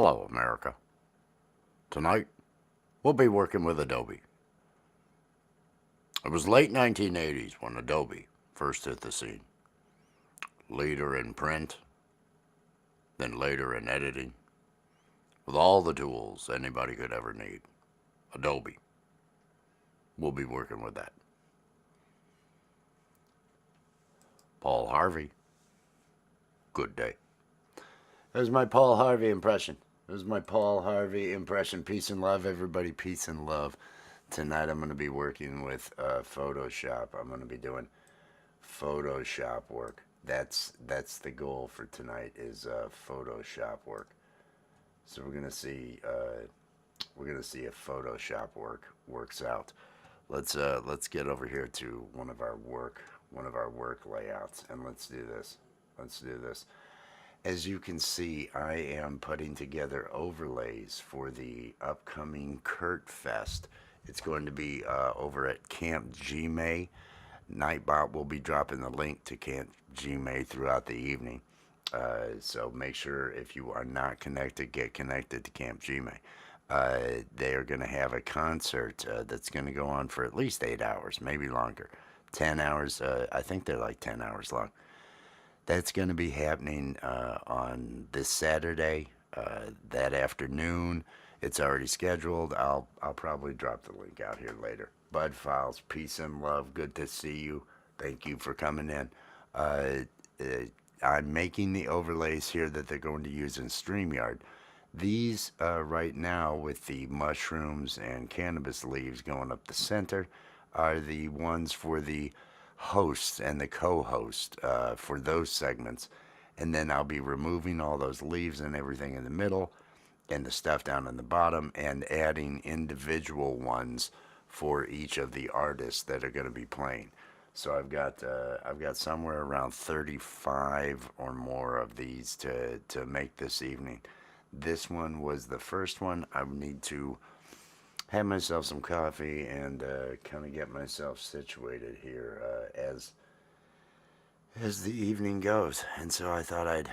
Hello, America. Tonight, we'll be working with Adobe. It was late 1980s when Adobe first hit the scene. Leader in print, then later in editing, with all the tools anybody could ever need. Adobe. We'll be working with that. Paul Harvey. Good day. That was my Paul Harvey impression. It was my Paul Harvey impression. Peace and love, everybody. Peace and love. Tonight I'm going to be working with Photoshop. I'm going to be doing Photoshop work. That's the goal for tonight is Photoshop work. So we're going to see if Photoshop works out. Let's get over here to one of our work layouts, and let's do this. As you can see, I am putting together overlays for the upcoming Kurtfest. It's going to be over at Camp Gmay. Nightbot will be dropping the link to Camp Gmay throughout the evening. So make sure if you are not connected, get connected to Camp Gmay. They are going to have a concert that's going to go on for at least 8 hours, maybe longer. 10 hours, I think they're like 10 hours long. That's going to be happening on this Saturday, that afternoon. It's already scheduled. I'll probably drop the link out here later. Bud Files, peace and love. Good to see you. Thank you for coming in. I'm making the overlays here that they're going to use in StreamYard. These right now, with the mushrooms and cannabis leaves going up the center, are the ones for the hosts and the co-host for those segments. And then I'll be removing all those leaves and everything in the middle and the stuff down in the bottom, and adding individual ones for each of the artists that are going to be playing. So I've got somewhere around 35 or more of these to make this evening. This one was the first one. I need to have myself some coffee and kind of get myself situated here as the evening goes. And so I thought I'd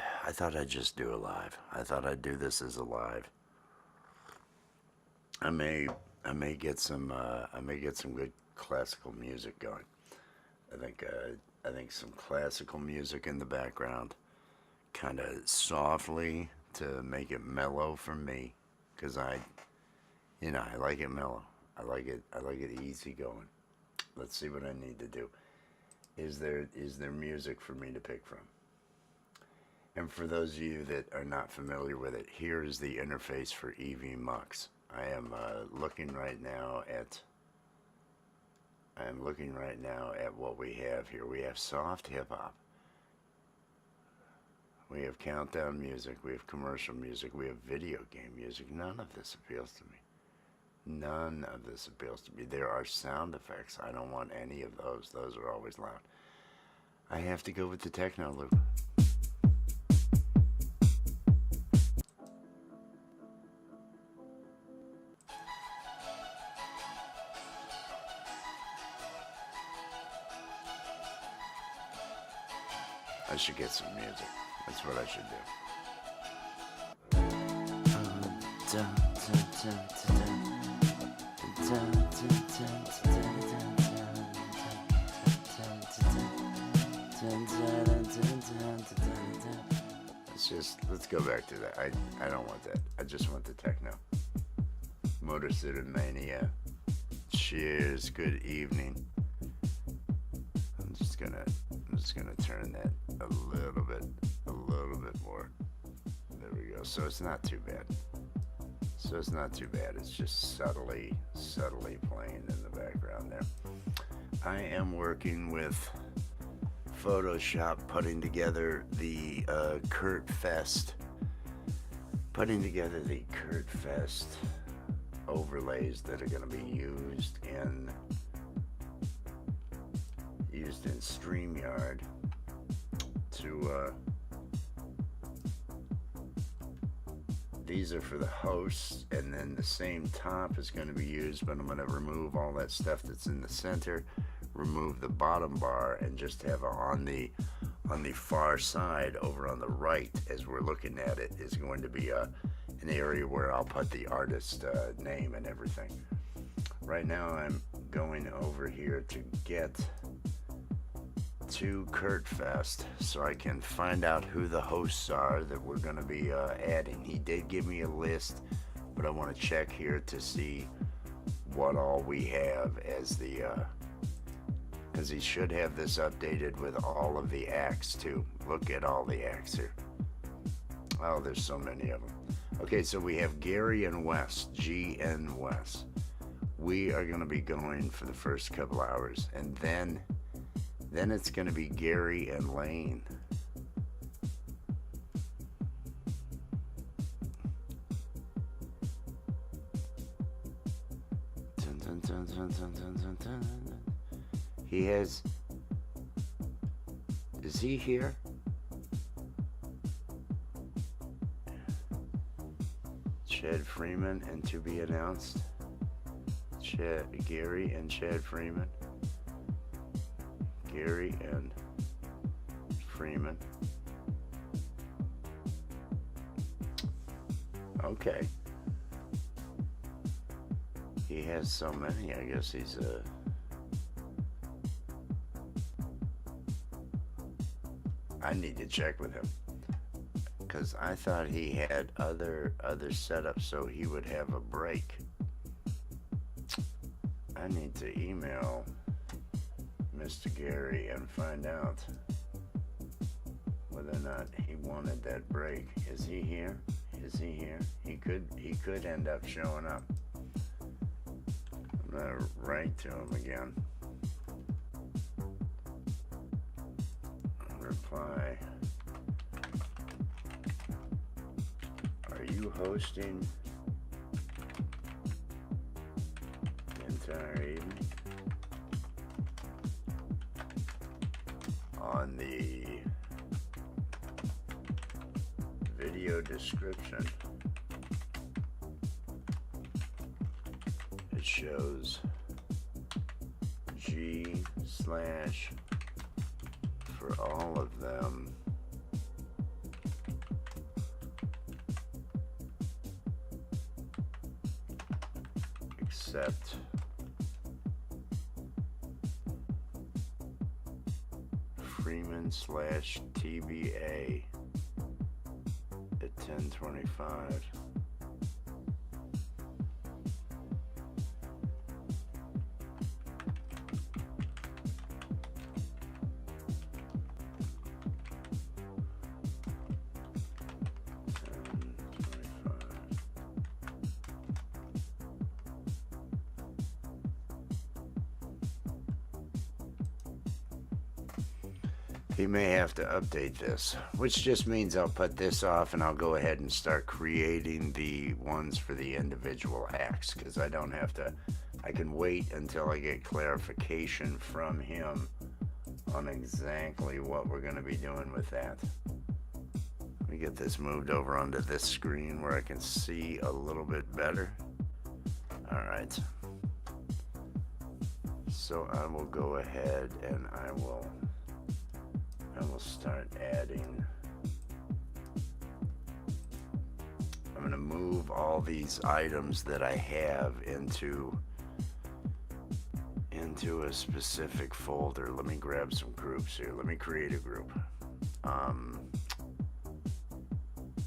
just do a live. I thought I'd do this as a live. I may get some good classical music going. I think some classical music in the background, kind of softly to make it mellow for me, because I like it mellow. I like it easy going. Let's see what I need to do. Is there music for me to pick from? And for those of you that are not familiar with it, here is the interface for EV Mux. I am looking right now at what we have here. We have soft hip hop. We have countdown music. We have commercial music. We have video game music. None of this appeals to me. None of this appeals to me. There are sound effects. I don't want any of those. Those are always loud. I have to go with the techno loop. I should get some music. That's what I should do. Let's go back to that. I don't want that. I just want the techno. Motor City Mania. Cheers. Good evening. I'm just gonna turn that a little bit more. There we go. So it's not too bad. It's just subtly playing in the background there. I am working with Photoshop, putting together the Kurtfest overlays that are going to be used in StreamYard to these are for the hosts, and then the same top is going to be used, but I'm going to remove all that stuff that's in the center, remove the bottom bar, and just have on the far side over on the right, as we're looking at it, is going to be an in the area where I'll put the artist name and everything. Right now I'm going over here to get to Kurtfest so I can find out who the hosts are that we're going to be adding. He did give me a list, but I want to check here to see what all we have as the because he should have this updated with all of the acts too. Look at all the acts here. Oh, there's so many of them. Okay, so we have Gary and Wes, G and Wes. We are going to be going for the first couple hours, and then it's going to be Gary and Lane. Dun, dun, dun, dun, dun, dun, dun. He has... Is he here? Chad Freeman and to be announced. Gary and Chad Freeman. Gary and Freeman. Okay. He has so many. I guess he's a... I need to check with him, because I thought he had other setups so he would have a break. I need to email Mr. Gary and find out whether or not he wanted that break. Is he here? Is he here? He could end up showing up. I'm gonna write to him again. Reply. Are you hosting the entire evening? On the video description, it shows G/ for all of them. Except Freeman/TBA at 10:25. He may have to update this, which just means I'll put this off and I'll go ahead and start creating the ones for the individual acts, because I don't have to. I can wait until I get clarification from him on exactly what we're going to be doing with that. Let me get this moved over onto this screen where I can see a little bit better. All right. So I will go ahead and I will start adding. I'm going to move all these items that I have into a specific folder. Let me grab some groups here. Let me create a group.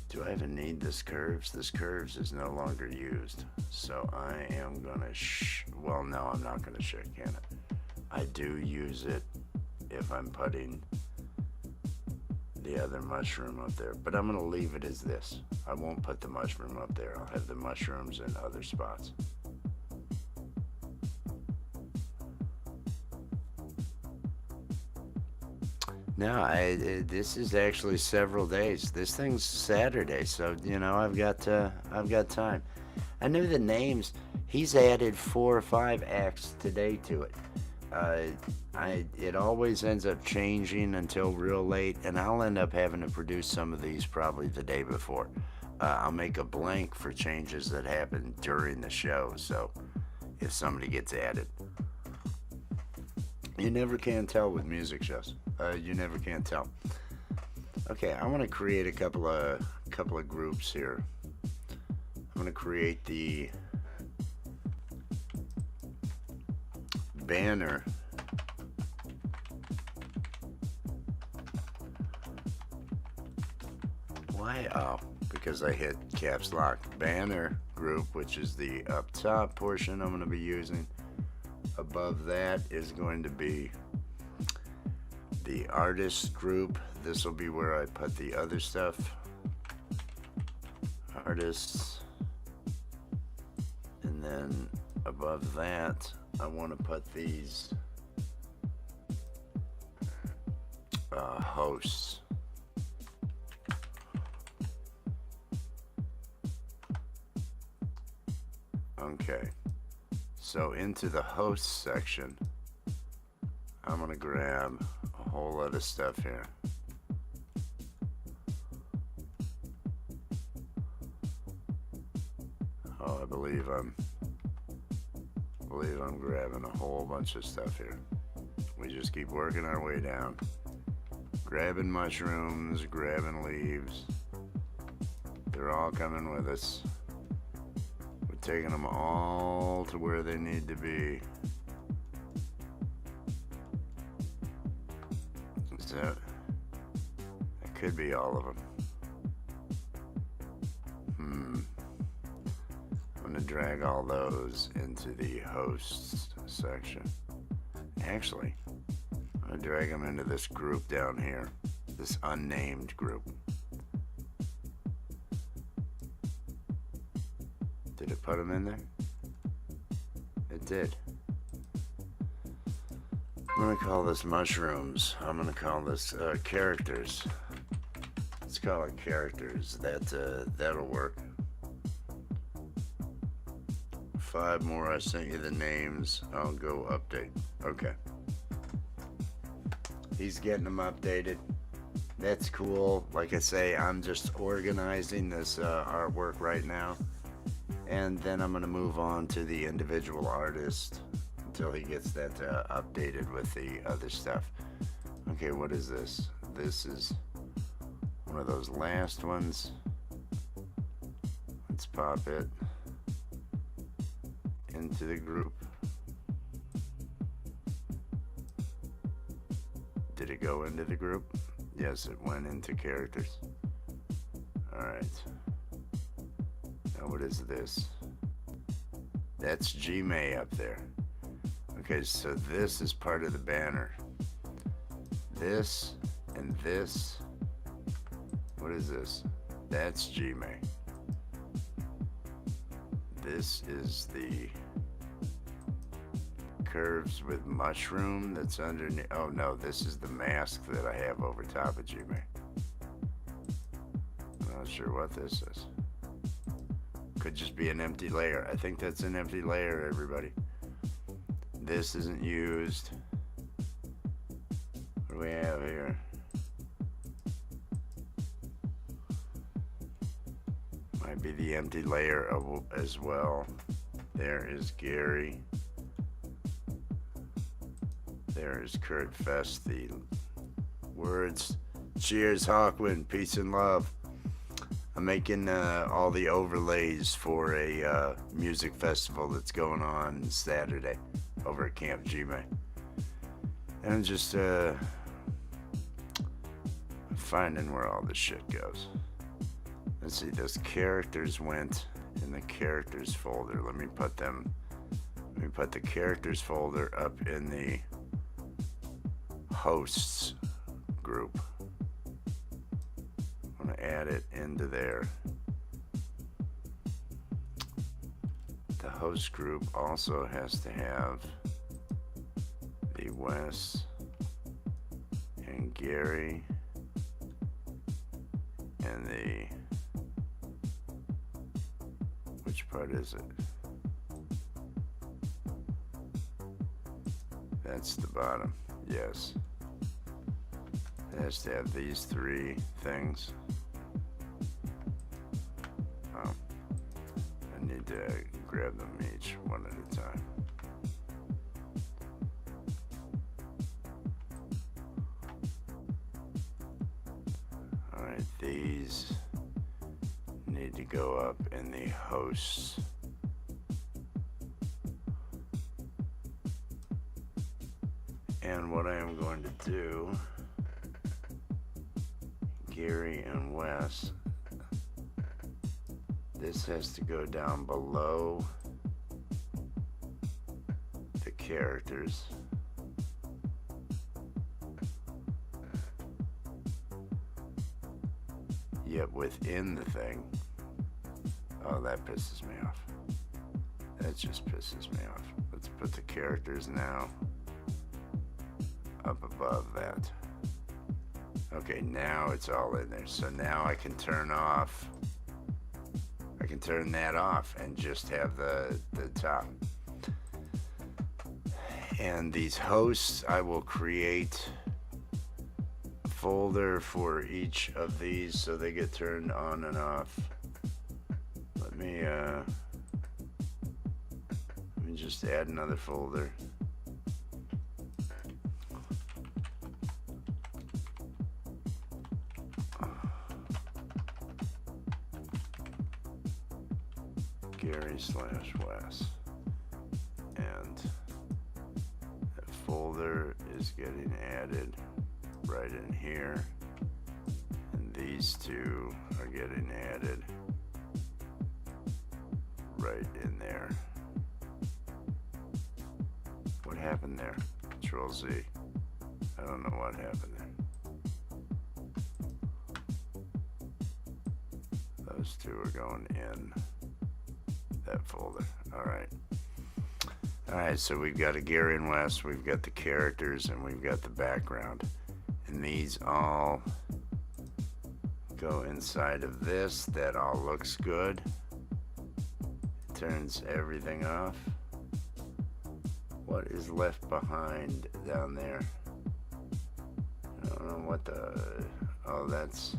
Do I even need this curves? This curves is no longer used. So I am going to well, no, I'm not going to shorthand it. I do use it if I'm putting the other mushroom up there, but I'm going to leave it as this. I won't put the mushroom up there. I'll have the mushrooms in other spots. No, this is actually several days. This thing's Saturday, so you know I've got time. I knew the names. He's added 4 or 5 acts today to it. It always ends up changing until real late, and I'll end up having to produce some of these probably the day before. I'll make a blank for changes that happen during the show, so if somebody gets added. You never can tell with music shows. You never can tell. Okay, I want to create a couple of groups here. going to create the banner why because I hit caps lock. Banner group, which is the up top portion I'm going to be using. Above that is going to be the artist group. This will be where I put the other stuff. Artists. And then above that I want to put these hosts. Okay, so into the hosts section, I'm going to grab a whole lot of stuff here. Oh, I believe I'm grabbing a whole bunch of stuff here. We just keep working our way down. Grabbing mushrooms, grabbing leaves. They're all coming with us. We're taking them all to where they need to be. So, that could be all of them. I'm going to drag all those into the hosts section. Actually, I'm going to drag them into this group down here. This unnamed group. Did it put them in there? It did. I'm going to call this mushrooms. I'm going to call this characters. Let's call it characters. That'll work. 5 more. I sent you the names. I'll go update. Okay. He's getting them updated. That's cool. Like I say, I'm just organizing this artwork right now. And then I'm going to move on to the individual artist until he gets that updated with the other stuff. Okay, what is this? This is one of those last ones. Let's pop it into the group. Did it go into the group? Yes, it went into characters. Alright. Now what is this? That's Gmay up there. Okay, so this is part of the banner. This and this. What is this? That's Gmay. This is the curves with mushroom that's underneath. Oh no, this is the mask that I have over top of Gmay. I'm not sure what this is. Could just be an empty layer. I think that's an empty layer, everybody. This isn't used. What do we have here? Might be the empty layer as well. There is Gary. There is Kurtfest. The words. Cheers, Hawkwind. Peace and love. I'm making all the overlays for a music festival that's going on Saturday over at Camp Gmay. And I'm just finding where all this shit goes. Let's see, those characters went in the characters folder. Let me put the characters folder up in the hosts group. I'm going to add it into there. The host group also has to have the Wes and Gary and the, which part is it? That's the bottom, yes. It has to have these 3 things. I need to grab them each one at a time. Alright, these need to go up in the hosts. And what I am going to do, Gary and Wes, this has to go down below the characters. Yet within the thing. Oh, that pisses me off. That just pisses me off. Let's put the characters now up above that. Okay, now it's all in there. So now I can turn that off and just have the top. And these hosts, I will create a folder for each of these so they get turned on and off. Let me just add another folder. Gary/Wes, and that folder is getting added right in here, and these two are getting added right in there. What happened there? Control Z. I don't know what happened there. Those two are going in that folder. Alright, so we've got a Gary and Wes, we've got the characters, and we've got the background. And these all go inside of this. That all looks good. Turns everything off. What is left behind down there? I don't know what the... Oh, that's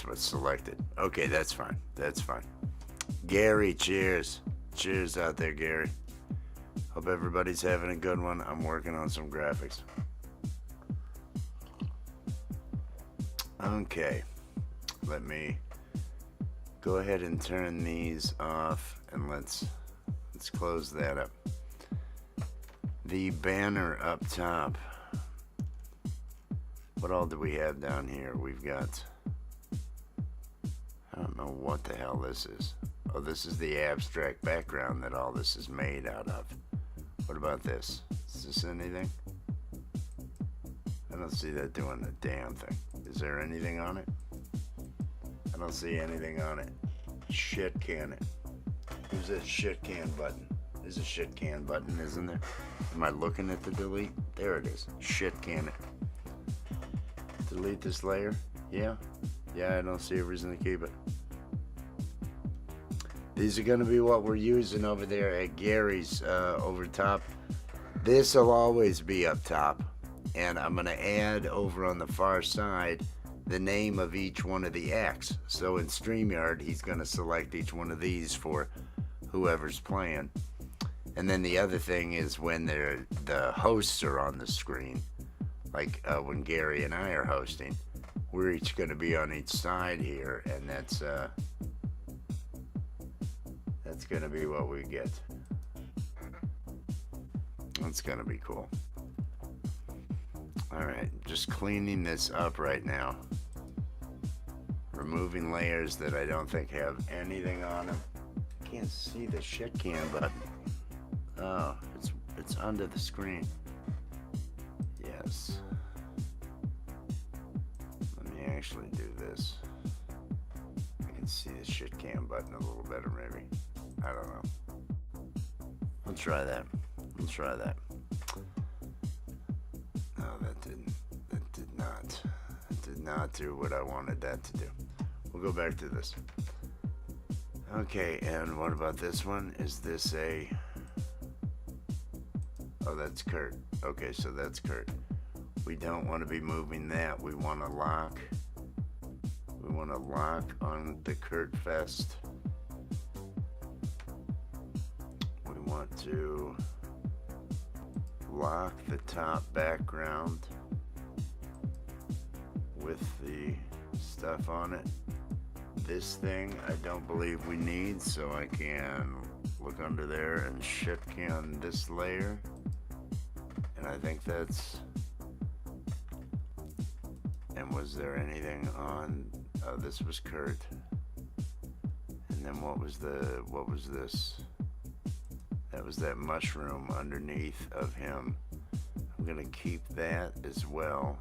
what's selected. Okay, that's fine. That's fine. Gary, cheers. Cheers out there, Gary. Hope everybody's having a good one. I'm working on some graphics. Okay. Let me go ahead and turn these off, and let's close that up. The banner up top. What all do we have down here? We've got... I don't know what the hell this is. Oh, this is the abstract background that all this is made out of. What about this? Is this anything? I don't see that doing a damn thing. Is there anything on it? I don't see anything on it. Shit can it. Who's that shit can button? There's a shit can button, isn't there? Am I looking at the delete? There it is. Shit can it. Delete this layer? Yeah? Yeah, I don't see a reason to keep it. These are going to be what we're using over there at Gary's over top. This will always be up top. And I'm going to add over on the far side the name of each one of the acts. So in StreamYard, he's going to select each one of these for whoever's playing. And then the other thing is when the hosts are on the screen, like when Gary and I are hosting, we're each going to be on each side here, and that's going to be what we get. That's going to be cool. Alright, just cleaning this up right now. Removing layers that I don't think have anything on them. Can't see the shit can button. Oh, it's under the screen. Yes. Let me actually do this. I can see the shit can button a little better maybe. I don't know. I'll try that. Let's try that. No, that did not do what I wanted that to do. We'll go back to this. Okay, and what about this one? Is this a... Oh, that's Kurt. Okay, so that's Kurt. We don't want to be moving that. We want to lock. We want to lock on the Kurtfest. We want to lock the top background with the stuff on it. this thing I don't believe we need, so I can look under there and shit can this layer. And I think that's... And was there anything on... Oh, this was Kurt. And then what was this? That was that mushroom underneath of him. I'm gonna keep that as well.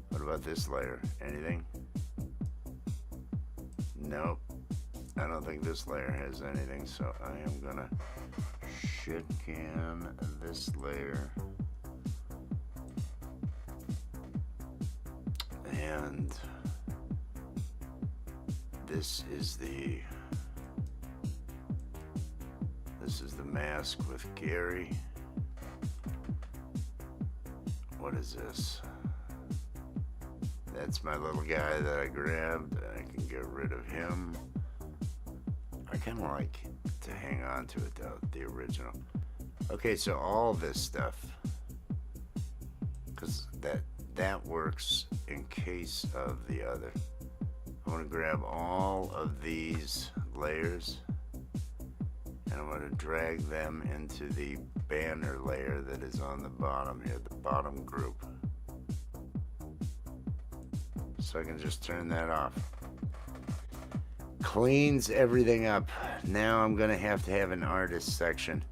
What about this layer? Anything? Nope. I don't think this layer has anything, so I am gonna shit can this layer. And this is the mask with Gary. What is this? That's my little guy that I grabbed. I can get rid of him. I kind of like to hang on to it though, the original. Okay, so all this stuff, because that works in case of the other. I want to grab all of these layers and I'm going to drag them into the banner layer that is on the bottom here, the bottom group. So I can just turn that off. Cleans everything up. Now I'm going to have an artist section.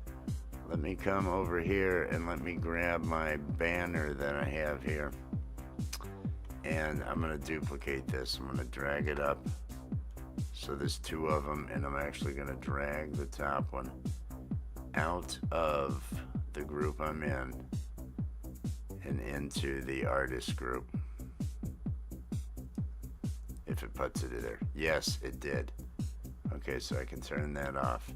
Let me come over here and let me grab my banner that I have here. And I'm going to duplicate this. I'm going to drag it up. So there's two of them, and I'm actually going to drag the top one out of the group I'm in and into the artist group. If it puts it in there. Yes, it did. Okay, so I can turn that off.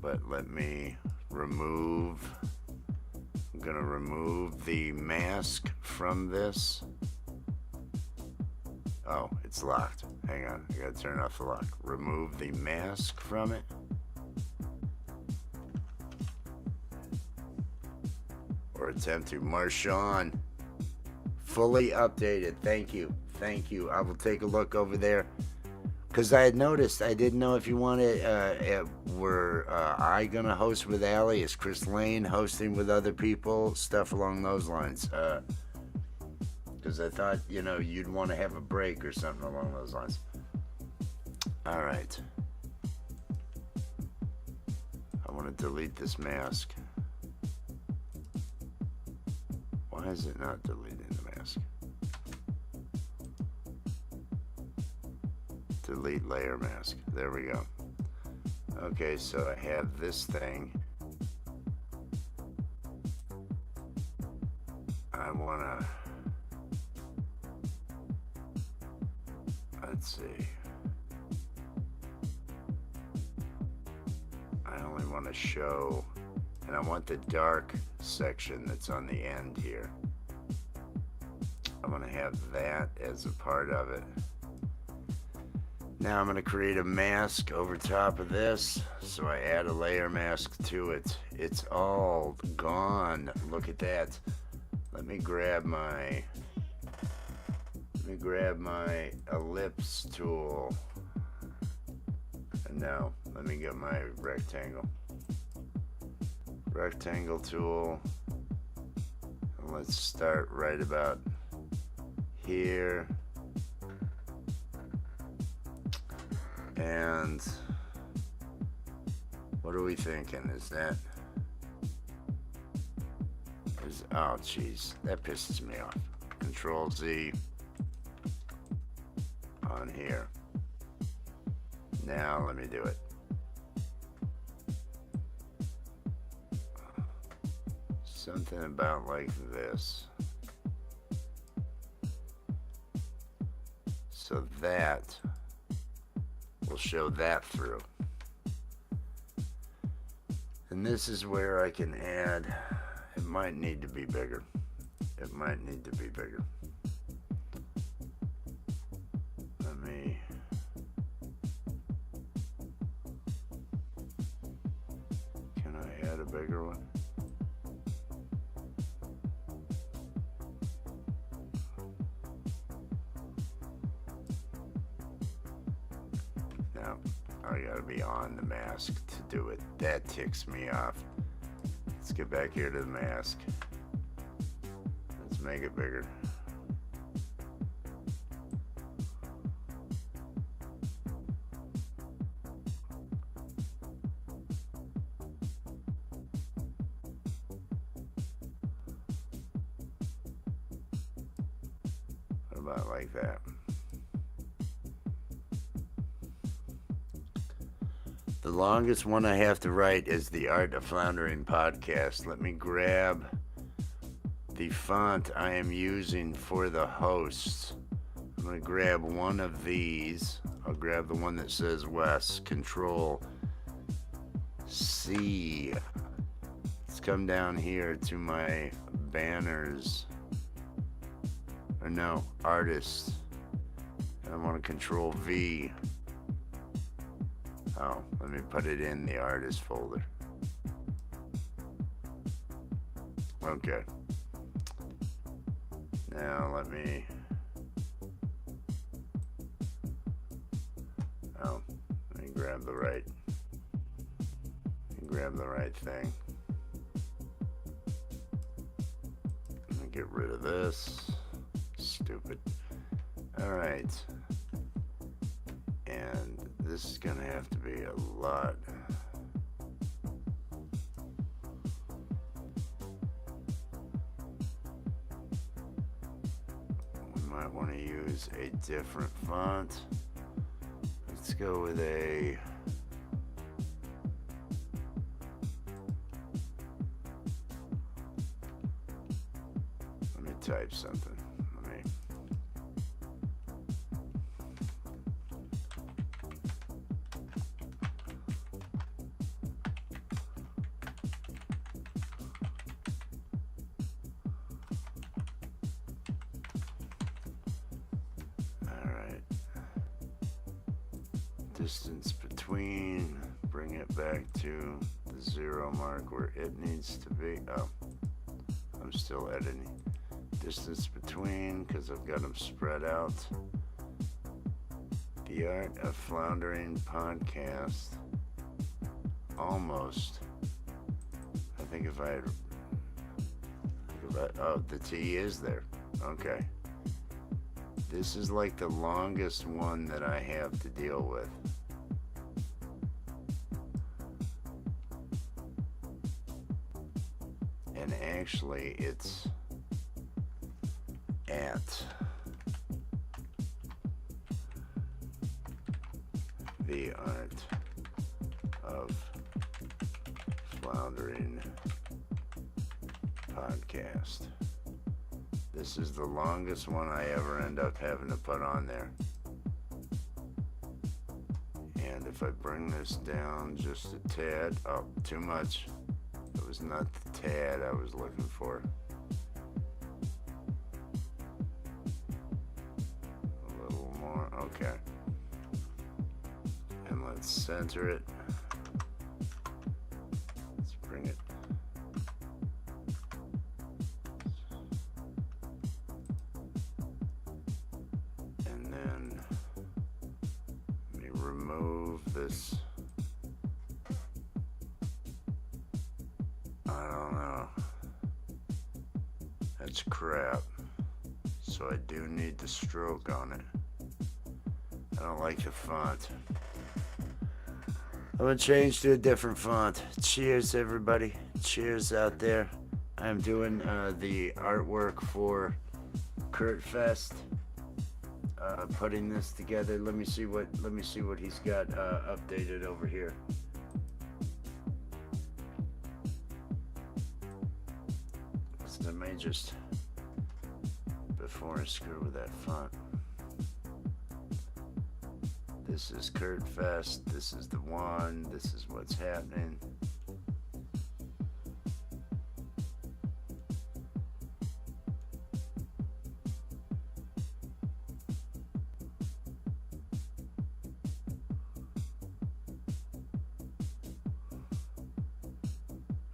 But let me remove... I'm going to remove the mask from this. Oh, it's locked. Hang on, I gotta turn off the lock. Remove the mask from it. Or attempt to. Marshawn, fully updated. Thank you. Thank you. I will take a look over there. Because I had noticed, I didn't know if you wanted, were I going to host with Allie? Is Chris Lane hosting with other people? Stuff along those lines. Because I thought, you know, you'd want to have a break or something along those lines. All right. I want to delete this mask. Why is it not deleting the mask? Delete layer mask. There we go. Okay, so I have this thing. I want to... Let's see. I only want to show, and I want the dark section that's on the end here. I'm going to have that as a part of it. Now I'm going to create a mask over top of this, so I add a layer mask to it. It's all gone. Look at that. Let me grab my ellipse tool. No, let me get my rectangle tool. And let's start right about here. And what are we thinking? Oh geez, that pisses me off. Control Z on here. Now let me do it. Something about like this. So that will show that through. And this is where I can add, it might need to be bigger. It might need to be bigger. Let me, can I add a bigger one? Now, I gotta be on the mask to do it. That ticks me off. Let's get back here to the mask. Let's make it bigger. What about like that? The longest one I have to write is the Art of Floundering podcast. Let me grab the font I am using for the hosts. I'm going to grab one of these. I'll grab the one that says Wes. Control C. Let's come down here to my banners. Or no, artists. And I want to Control V. Oh, let me put it in the artist folder. Okay. Now let me... Oh, let me grab the right... thing. Let me get rid of this. Stupid. Alright. And this is gonna have to be a lot. We might want to use a different font. Let's go with a... Let me type something. Distance between, bring it back to the 0 mark where it needs to be. Oh, I'm still editing. Distance between, because I've got them spread out. The Art of Floundering podcast. Almost. I think if I oh, the T is there. Okay. This is like the longest one that I have to deal with. And actually, it's at the Art of Floundering podcast. This is the longest one I ever end up having to put on there. And if I bring this down just a tad, oh, too much. It was not the tad I was looking for. A little more, okay. And let's center it. Let's bring it. This, I don't know, that's crap, so I do need the stroke on it. I don't like the font. I'm gonna change to a different font. Cheers everybody, cheers out there. I'm doing the artwork for Kurtfest. Putting this together. Let me see what he's got updated over here. So I may just, before I screw with that font. This is Kurtfest. This is the one. This is what's happening.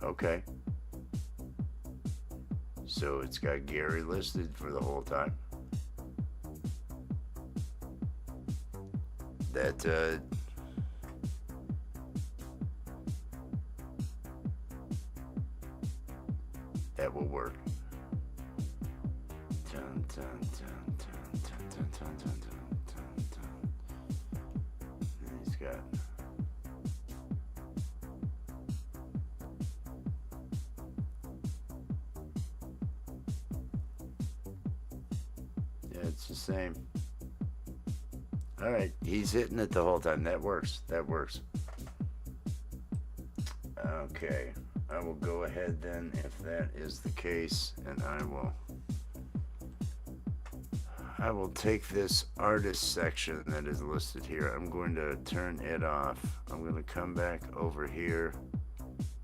Okay. So it's got Gary listed for the whole time. That He's got. Yeah, it's the same. All right, he's hitting it the whole time. That works. That works. Okay, I will go ahead then if that is the case, and I will take this artist section that is listed here. I'm going to turn it off. I'm going to come back over here.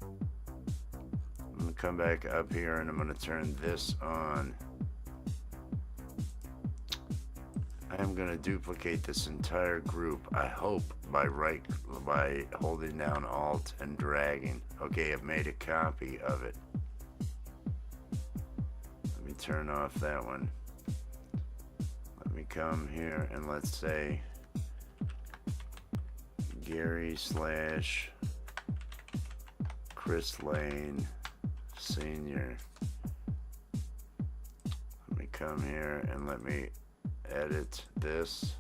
I'm going to come back up here and I'm going to turn this on. I'm going to duplicate this entire group, I hope, by holding down Alt and dragging. Okay, I've made a copy of it. Let me turn off that one. Let me come here and let's say Gary / Chris Lane Sr. Let me come here and let me edit this.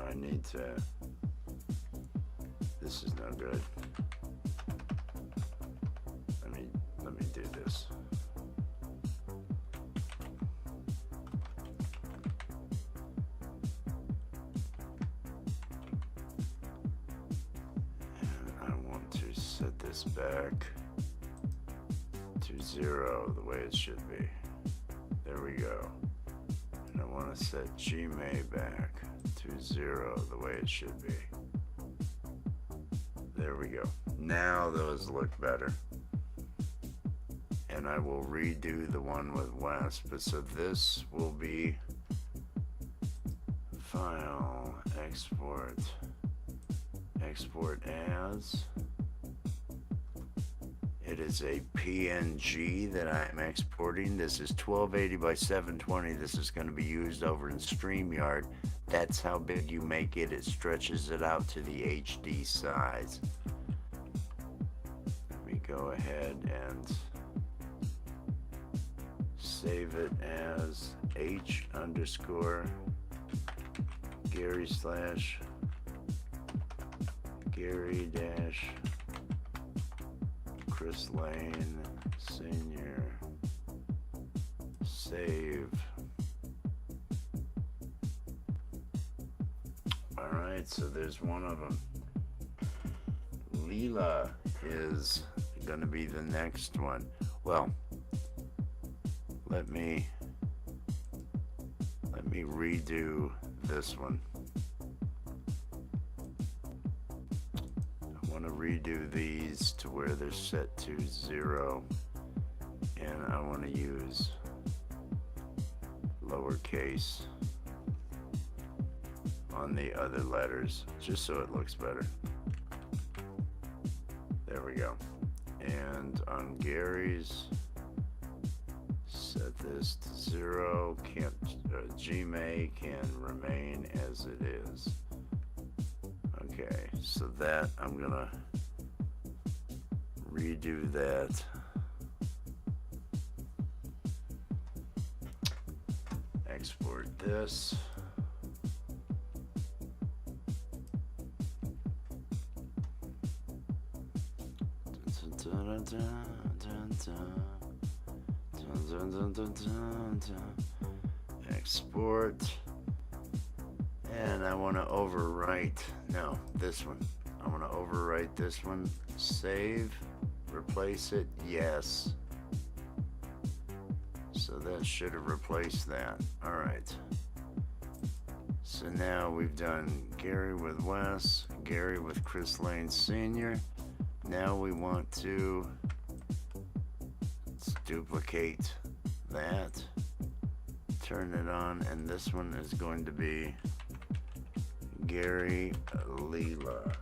I need to. This is no good. Let me do this. Set this back to 0 the way it should be. There we go. And I want to set Gmail back to 0 the way it should be. There we go. Now those look better. And I will redo the one with Wes. But so this will be file, export as. It is a PNG that I'm exporting. This is 1280 by 720. This is going to be used over in StreamYard. That's how big you make it. It stretches it out to the HD size. Let me go ahead and save it as H_Gary - Chris Lane Sr. Save. Alright, so there's one of them. Leela is going to be the next one. Well, let me redo this one. I want to redo these to where they're set to 0, and I want to use lowercase on the other letters just so it looks better. There we go. And on Gary's, set this to 0. Gmail can remain as it is. Okay, so that I'm gonna redo that. Export this. Export. And I want to overwrite, no, this one. I want to overwrite this one. Save, replace it, yes. So that should have replaced that. All right. So now we've done Gary with Wes, Gary with Chris Lane Sr. Now we want to duplicate that, turn it on, and this one is going to be Gary Leela.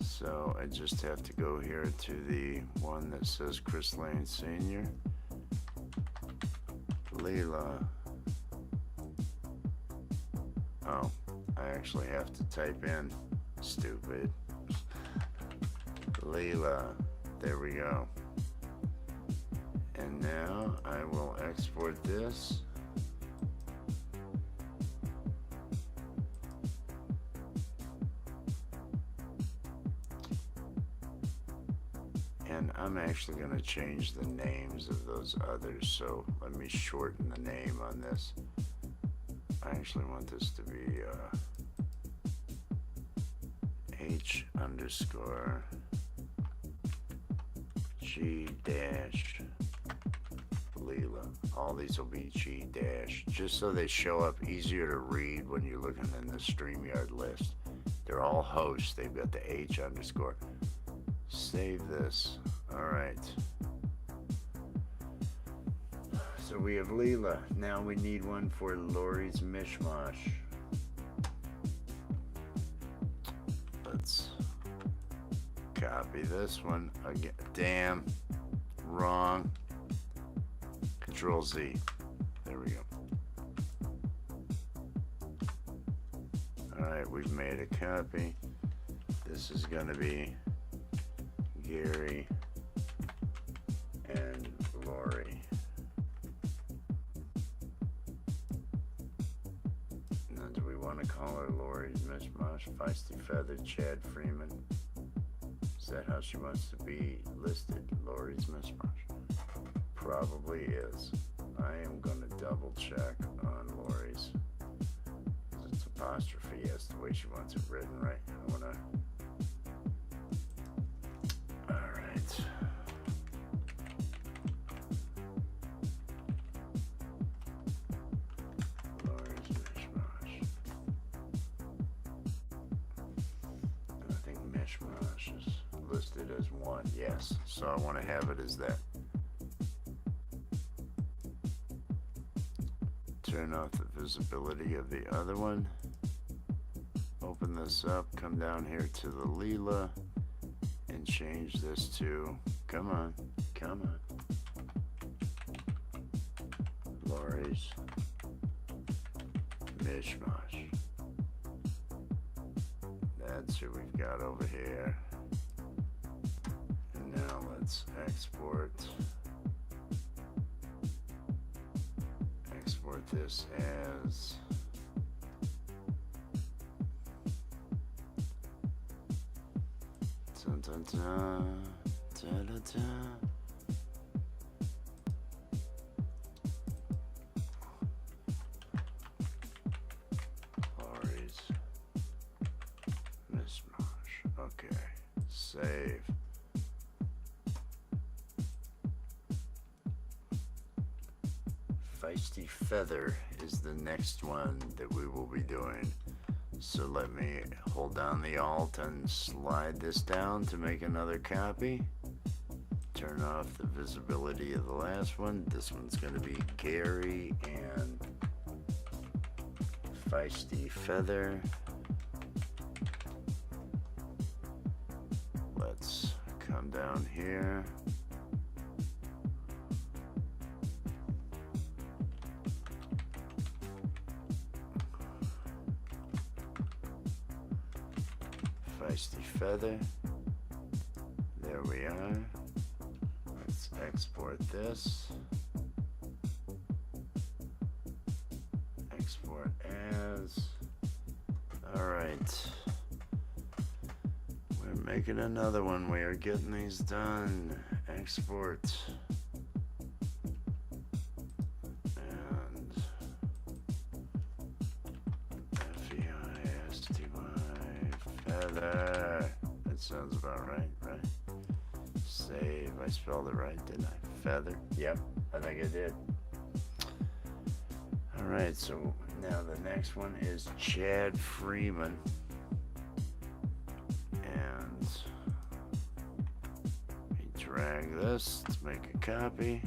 So I just have to go here to the one that says Chris Lane Sr. Leela. Oh, I actually have to type in. Stupid. Leela. There we go. And now I will export this. And I'm actually going to change the names of those others, so let me shorten the name on this. I actually want this to be H underscore G dash Leela. All these will be G dash, just so they show up easier to read when you're looking in the StreamYard list. They're all hosts. They've got the H underscore. Save this. Alright. So we have Leela. Now we need one for Lori's Mishmash. Let's copy this one again. Damn. Wrong. Control Z. There we go. Alright, we've made a copy. This is going to be Gary and Lori. Now, do we want to call her Lori's Mishmash? Feisty Feather, Chad Freeman. Is that how she wants to be listed? Lori's Mishmash? Probably is. I am going to double check on Lori's. It's apostrophe, yes, the way she wants it written, right? I want to. Alright. Lori's Mishmash. I think Mishmash is listed as one, yes. So I want to have it as that. Turn off the visibility of the other one. Open this up, come down here to the Leela, and change this to, come on, Lori's Mishmash. That's who we've got over here. And now let's export this as dun, dun, dun, dun, dun, dun. Lori's Mishmash. Okay, save. Feisty Feather is the next one that we will be doing. So let me hold down the Alt and slide this down to make another copy. Turn off the visibility of the last one. This one's going to be Gary and Feisty Feather. Let's come down here. Feisty Feather. There we are. Let's export this. Export as. Alright. We're making another one. We are getting these done. Export. And Feather. That sounds about right, right? Save. I spelled it right, didn't I? Feather. Yep, I think I did. Alright, so now the next one is Chad Freeman. And we drag this to make a copy.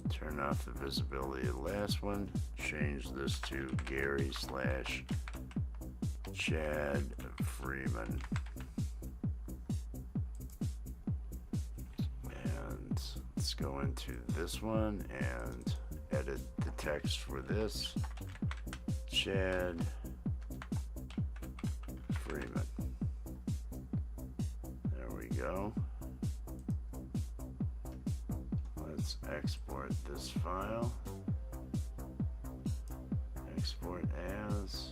Turn off the visibility of the last one. Change this to Gary / Chad Freeman. And let's go into this one and edit the text for this. Chad go. Let's export this file. Export as.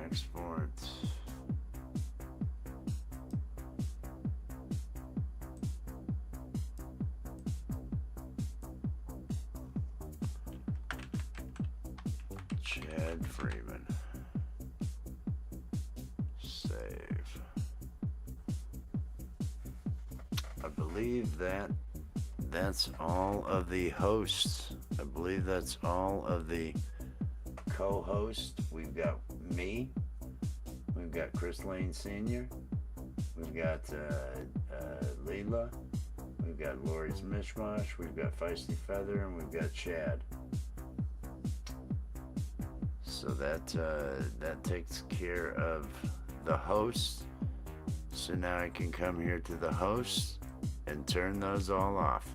Export. Chad Freeman. Save. I believe that's all of the hosts. I believe that's all of the co-hosts. We've got me. We've got Chris Lane Sr. We've got Leela. We've got Lori's Mishmash. We've got Feisty Feather, and we've got Chad. So that takes care of the hosts. So now I can come here to the hosts and turn those all off.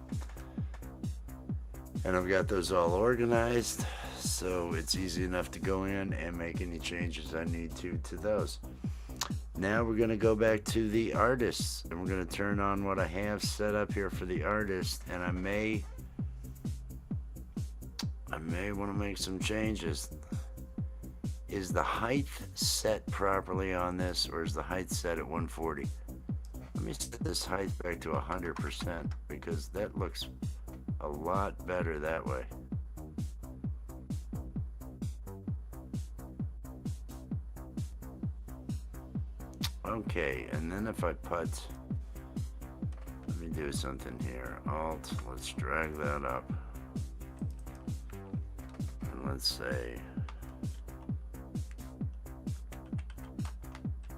And I've got those all organized, so it's easy enough to go in and make any changes I need to those. Now we're going to go back to the artists, and we're going to turn on what I have set up here for the artist, and I may want to make some changes. Is the height set properly on this, or is the height set at 140? Let me set this height back to 100% because that looks a lot better that way. Okay, and then if I put, let me do something here. Alt, let's drag that up. And let's say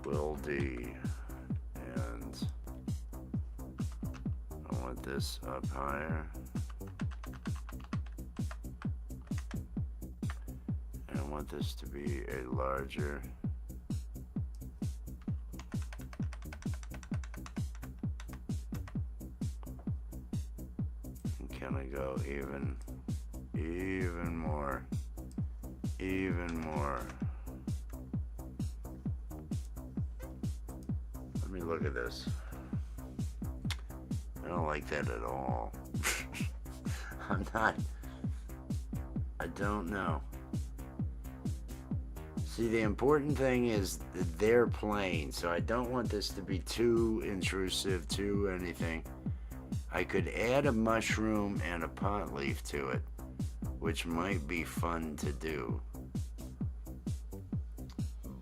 Will D, and I want this up higher, and I want this to be a larger, and can I go even more? Look at this. I don't like that at all. I don't know. See, the important thing is that they're playing, so I don't want this to be too intrusive, too anything. I could add a mushroom and a pot leaf to it, which might be fun to do.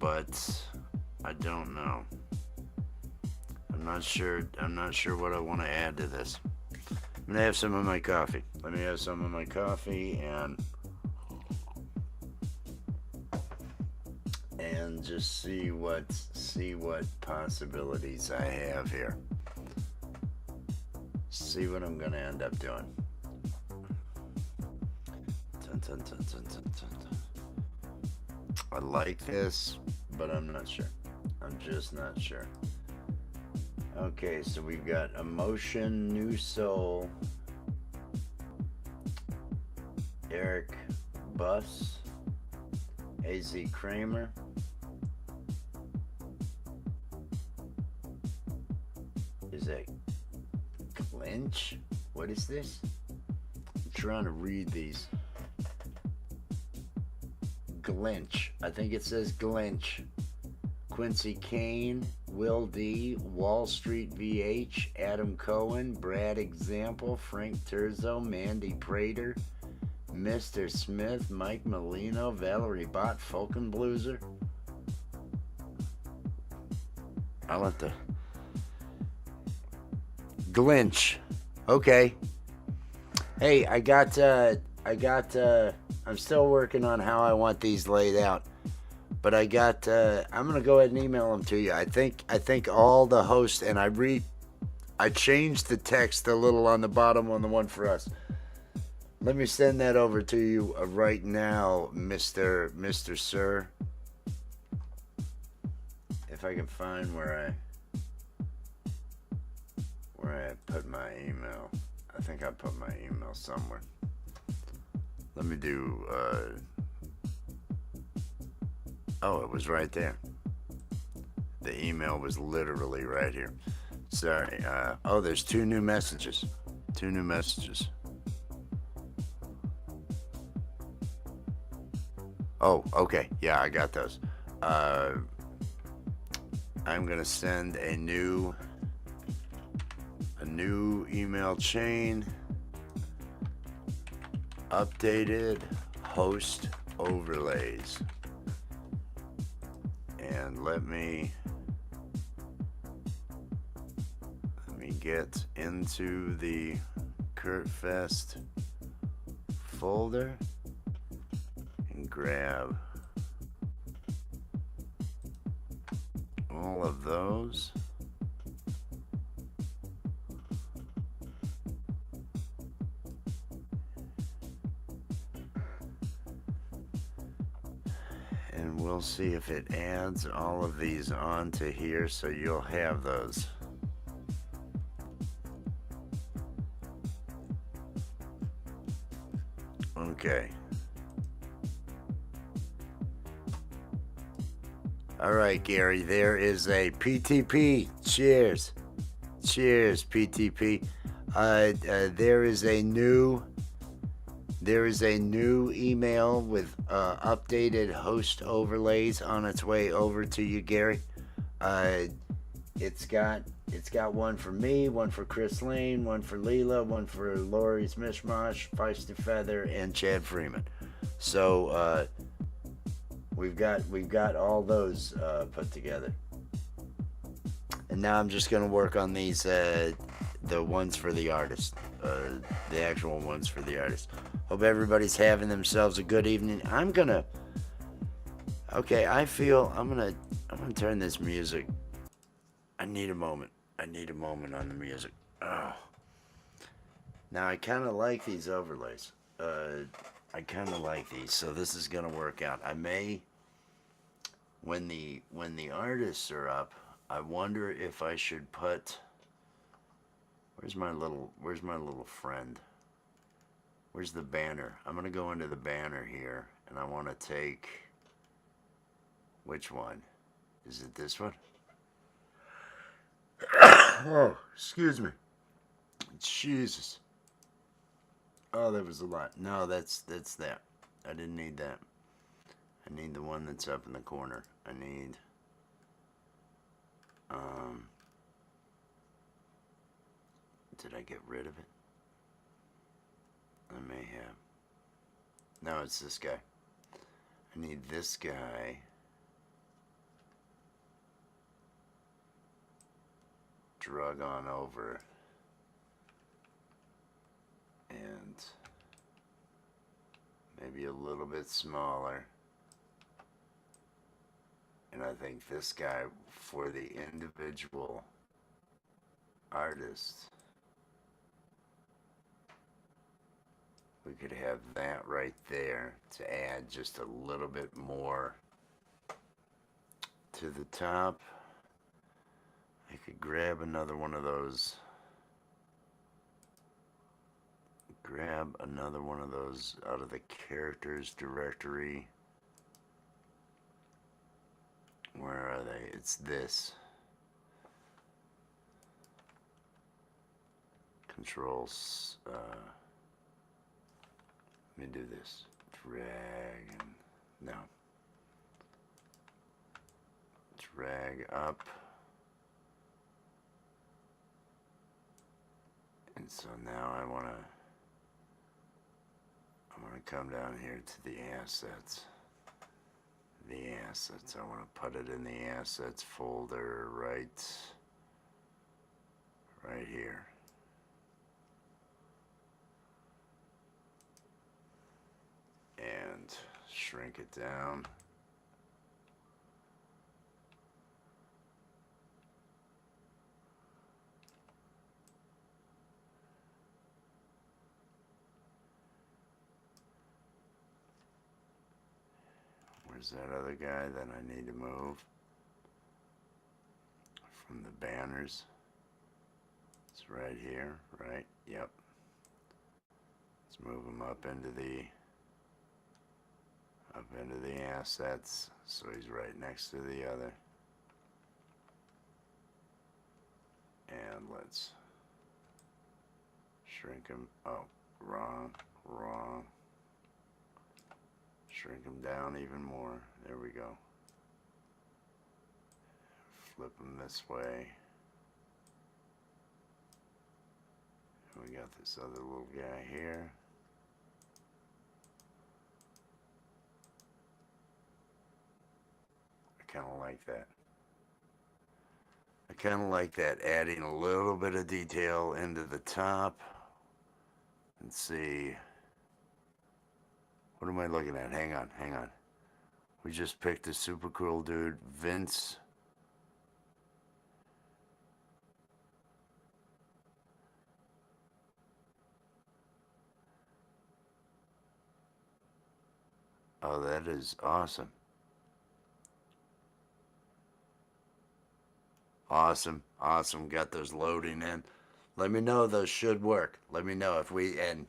But I don't know. I'm not sure what I want to add to this. I'm gonna have some of my coffee. Let me have some of my coffee and just see what possibilities I have here. See what I'm gonna end up doing. Dun, dun, dun, dun, dun, dun. I like this, but I'm not sure. I'm just not sure. Okay, so we've got Emotion, New Soul, Eric Buss, AZ Kramer, is that Glinch? What is this? I'm trying to read these. Glinch. I think it says Glinch. Quincy Kane, Will D, Wall Street VH, Adam Cohen, Brad Example, Frank Terzo, Mandy Prater, Mr. Smith, Mike Molino, Valerie Bott, Falkenblueser. I want the Glinch. Okay. Hey, I'm still working on how I want these laid out. But I'm gonna go ahead and email them to you. I think all the hosts, and I changed the text a little on the bottom on the one for us. Let me send that over to you right now, Mr. Sir. If I can find where I put my email. I think I put my email somewhere. Let me do, oh, it was right there. The email was literally right here. Sorry. Oh, there's two new messages. Two new messages. Oh, okay. Yeah, I got those. I'm gonna send a new email chain. Updated host overlays. And let me get into the Kurtfest folder and grab all of those. And we'll see if it adds all of these onto here, so you'll have those. Okay. All right, Gary, there is a PTP. Cheers. Cheers, PTP. There is a new email with updated host overlays on its way over to you, Gary. It's got one for me, one for Chris Lane, one for Leela, one for Lori's Mishmash, Feisty Feather, and Chad Freeman. So we've got all those put together. And now I'm just gonna work on these the ones for the artist, the actual ones for the artist. Hope everybody's having themselves a good evening. Okay, I feel I'm gonna turn this music. I need a moment on the music. Oh. Now I kind of like these overlays. I kind of like these, so this is gonna work out. I may, when the artists are up, I wonder if I should put. Where's my little friend? Where's the banner? I'm gonna go into the banner here, and I want to take. Which one? Is it this one? Oh, excuse me. Jesus. Oh, there was a lot. No, that's that. I didn't need that. I need the one that's up in the corner. I need did I get rid of it? I may have. No, it's this guy. I need this guy. Drug on over. And maybe a little bit smaller. And I think this guy for the individual artist, we could have that right there to add just a little bit more to the top. I could grab another one of those. Grab another one of those out of the characters directory. Where are they? It's this. Controls. Let me do this. Drag and no. Drag up. And so now I want to come down here to the assets. The assets. I want to put it in the assets folder right here. And shrink it down. Where's that other guy that I need to move? From the banners. It's right here, right? Yep. Let's move him up into the Up into the assets, so he's right next to the other. And let's shrink him. Oh, wrong. Shrink him down even more. There we go. Flip him this way. We got this other little guy here. I kind of like that. I kind of like that, adding a little bit of detail into the top. And see, what am I looking at? Hang on. We just picked a super cool dude, Vince. Oh, that is awesome. Awesome. Got those loading in. Let me know those should work. Let me know if we, and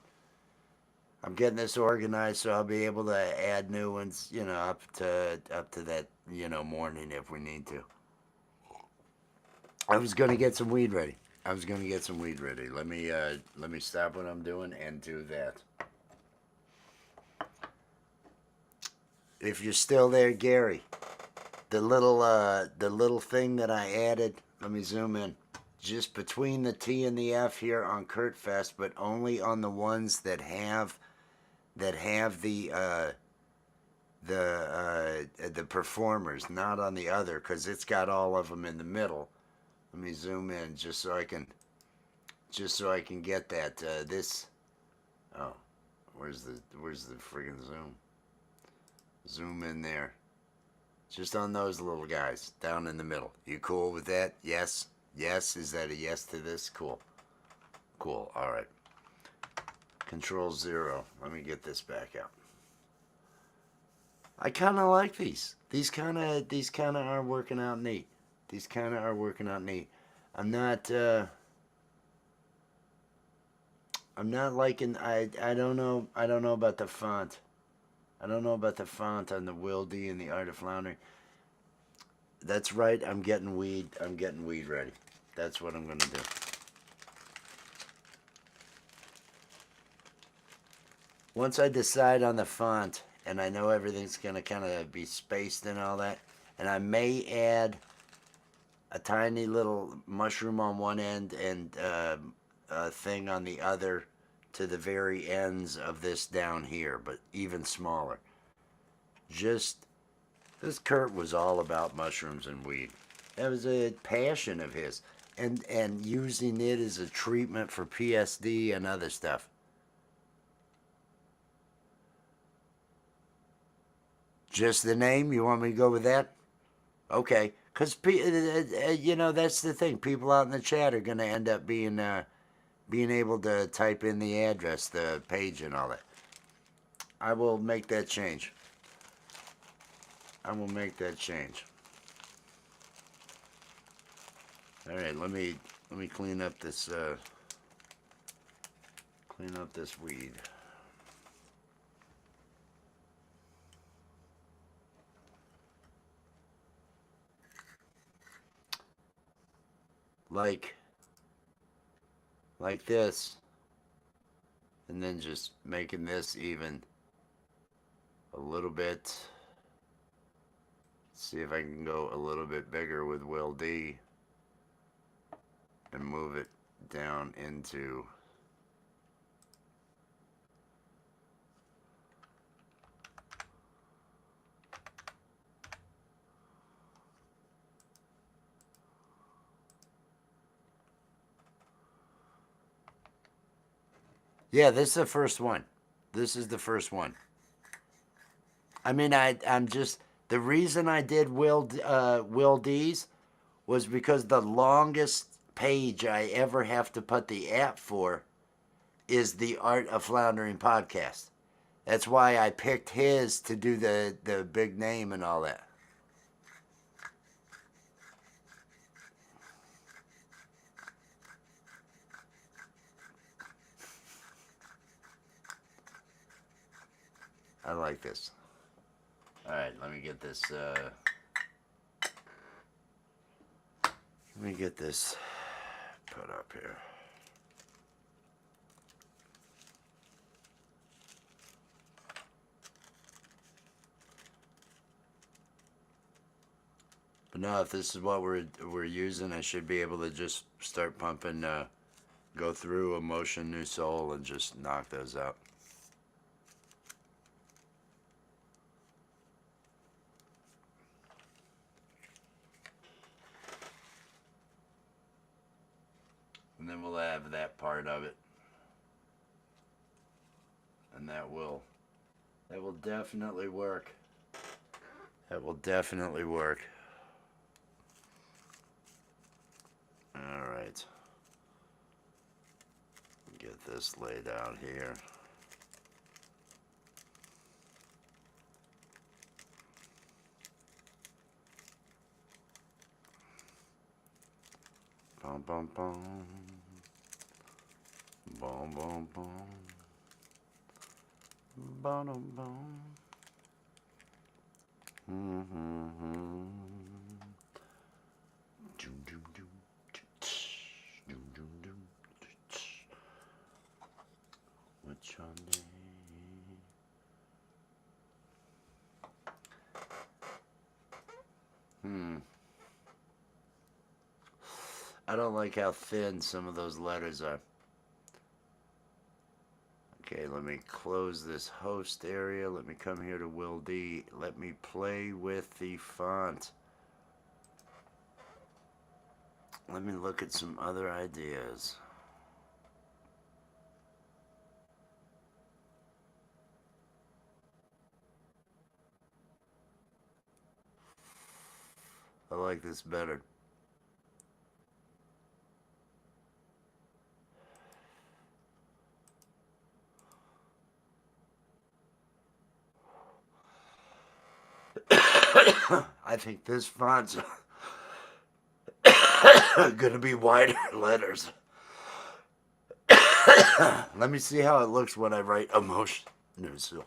I'm getting this organized so I'll be able to add new ones, up to that, morning if we need to. I was gonna get some weed ready. Let me stop what I'm doing and do that. If you're still there, Gary, the little thing that I added, let me zoom in. Just between the T and the F here on Kurtfest, but only on the ones that have the performers, not on the other, because it's got all of them in the middle. Let me zoom in just so I can get that. This. Oh, where's the friggin' zoom? Zoom in there. Just on those little guys down in the middle. You cool with that? Yes. Is that a yes to this? Cool. All right. Control 0. Let me get this back out. I kind of like these. These kind of are working out neat. I'm not liking. I don't know about the font. I don't know about the font on the Will D and the Art of Floundering. That's right. I'm getting weed ready. That's what I'm gonna do. Once I decide on the font, and I know everything's gonna kind of be spaced and all that, and I may add a tiny little mushroom on one end and a thing on the other to the very ends of this down here, but even smaller. This Kurt was all about mushrooms and weed. That was a passion of his, and using it as a treatment for PSD and other stuff. Just the name? You want me to go with that? Okay, because that's the thing. People out in the chat are going to end up being able to type in the address, the page, and all that. I will make that change. All right, let me clean up this weed. Like this, and then just making this even a little bit. See if I can go a little bit bigger with Will D and move it down into yeah, this is the first one. I mean, I'm just, the reason I did Will D's was because the longest page I ever have to put the app for is the Art of Floundering podcast. That's why I picked his to do the big name and all that. I like this. Alright, let me get this, put up here. But no, if this is what we're using, I should be able to just start pumping, go through Emotion New Soul and just knock those out. And then we'll have that part of it. And that will definitely work. That will definitely work. Alright. Get this laid out here. Bum bum bum. Bum bum bum. Bum bum bum. What's your name? I don't like how thin some of those letters are. Okay, let me close this host area. Let me come here to Will D. Let me play with the font. Let me look at some other ideas. I like this better. I think this font's gonna be wider letters. Let me see how it looks when I write Emotion New Soul.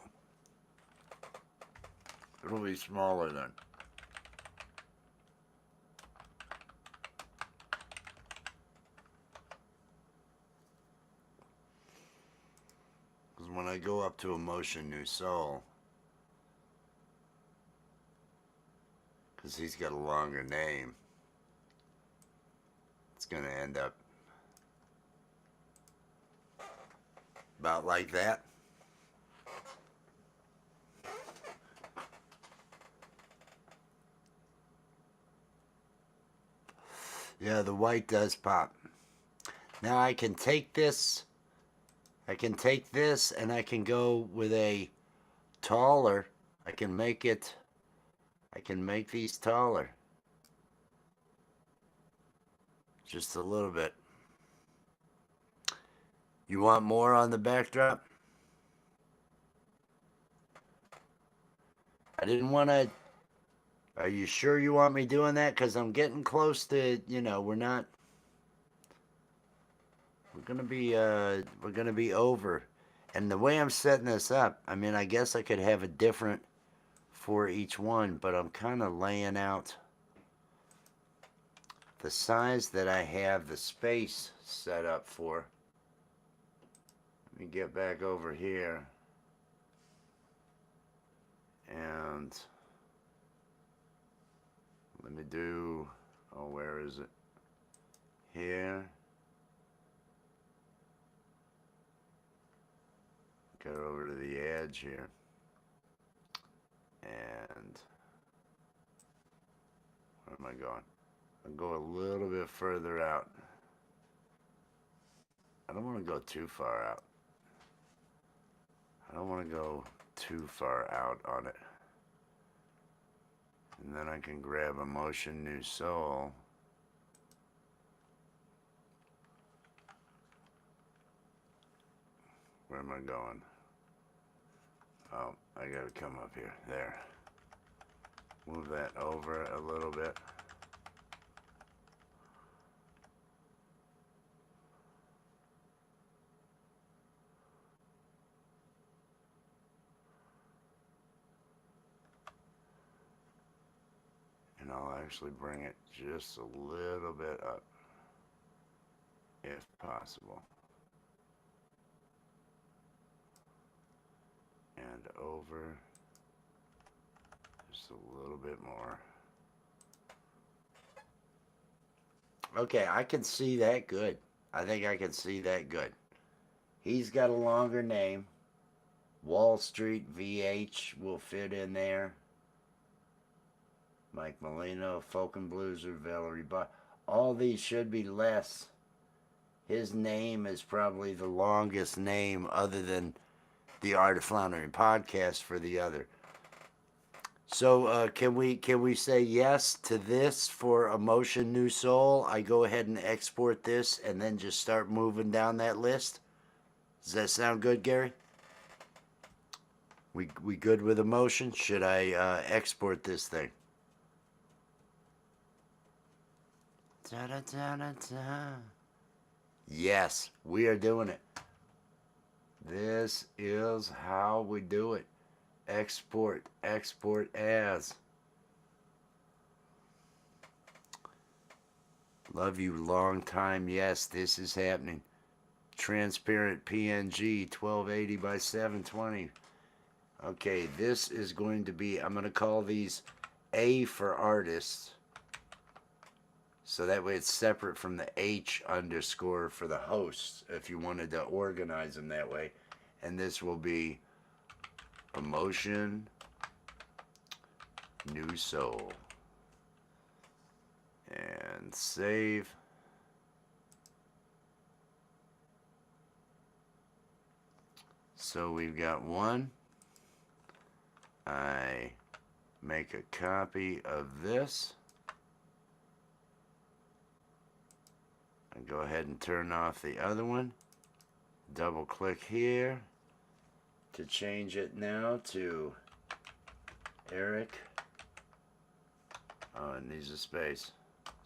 It'll be smaller then. Because when I go up to Emotion New Soul, because he's got a longer name, it's going to end up about like that. Yeah, the white does pop. Now I can take this, and I can go with a taller. I can make these taller. Just a little bit. You want more on the backdrop? I didn't want to... Are you sure you want me doing that? Because I'm getting close to, we're gonna be over. And the way I'm setting this up, I mean, I guess I could have a different for each one, but I'm kind of laying out the size that I have the space set up for. Let me get back over here. And let me do, where is it? Here. Go over to the edge here. And where am I going? I'll go a little bit further out. I don't want to go too far out. I don't want to go too far out on it. And then I can grab Emotion New Soul. Where am I going? Oh, I gotta come up here. There. Move that over a little bit. And I'll actually bring it just a little bit up, if possible. And over just a little bit more. Okay, I can see that good. I think I can see that good. He's got a longer name. Wall Street VH will fit in there. Mike Molino, Folk and Blueser, Valerie Bach. All these should be less. His name is probably the longest name other than the Art of Floundering podcast for the other. So can we say yes to this for Emotion New Soul? I go ahead and export this and then just start moving down that list. Does that sound good, Gary? We good with Emotion? Should I export this thing? Da, da, da, da, da. Yes, we are doing it. This is how we do it. Export as. Love you long time. Yes, this is happening. Transparent PNG 1280 by 720. Okay, this is going to be, I'm going to call these A for artists. So that way it's separate from the H underscore for the hosts, if you wanted to organize them that way. And this will be Emotion New Soul. And save. So we've got one. I make a copy of this. And go ahead and turn off the other one. Double click here to change it now to Eric. Oh, it needs a space.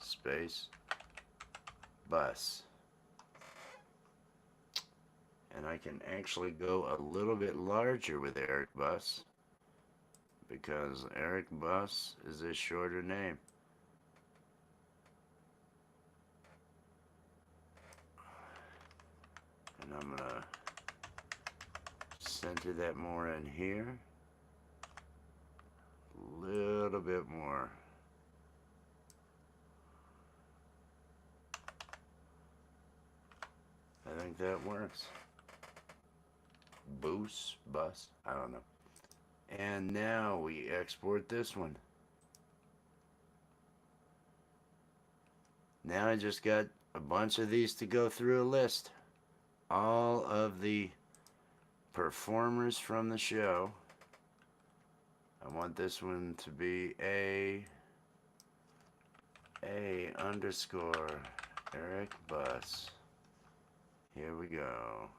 Space. Bus. And I can actually go a little bit larger with Eric Bus, because Eric Bus is a shorter name. And I'm going to center that more in here. A little bit more. I think that works. Boost, bus, I don't know. And now we export this one. Now I just got a bunch of these to go through a list. All of the performers from the show. I want this one to be A underscore Eric Bus. Here we go.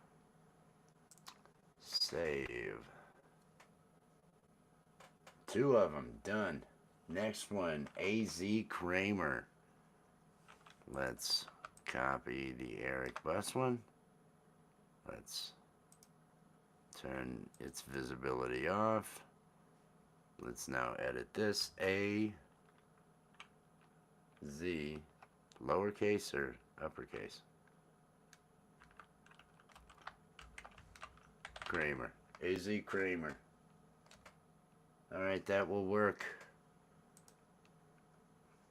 Save. 2 of them done. Next one, AZ Kramer. Let's copy the Eric Bus one. Let's turn its visibility off. Let's now edit this. A Z, lowercase or uppercase? Kramer. AZ Kramer. Alright, that will work.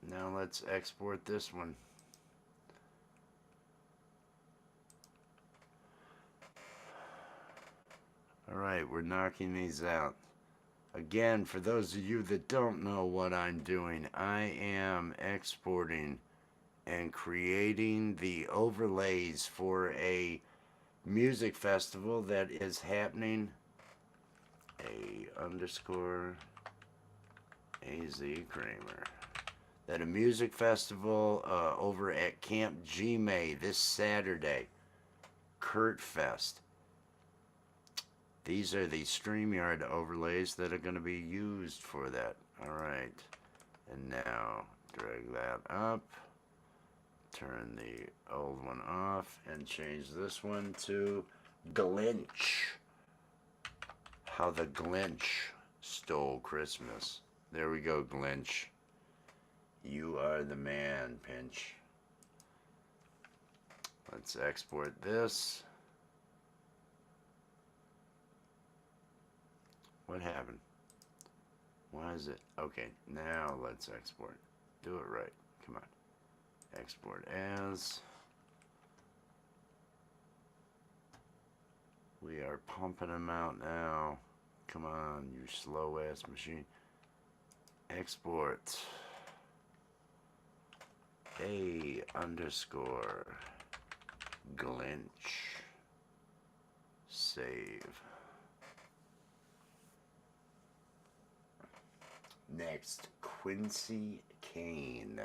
Now let's export this one. Alright, we're knocking these out. Again, for those of you that don't know what I'm doing, I am exporting and creating the overlays for a music festival that is happening. A underscore AZ Kramer. That a music festival over at Camp G-May this Saturday. Kurtfest. These are the StreamYard overlays that are going to be used for that. Alright. And now drag that up. Turn the old one off and change this one to Glinch. How the Glinch Stole Christmas. There we go, Glinch. You are the man, Pinch. Let's export this. What happened? Why is it? Okay, now let's export. Do it right. Come on. Export as. We are pumping them out now. Come on, you slow ass machine. Export. A underscore Glinch. Save. Next, Quincy Kane.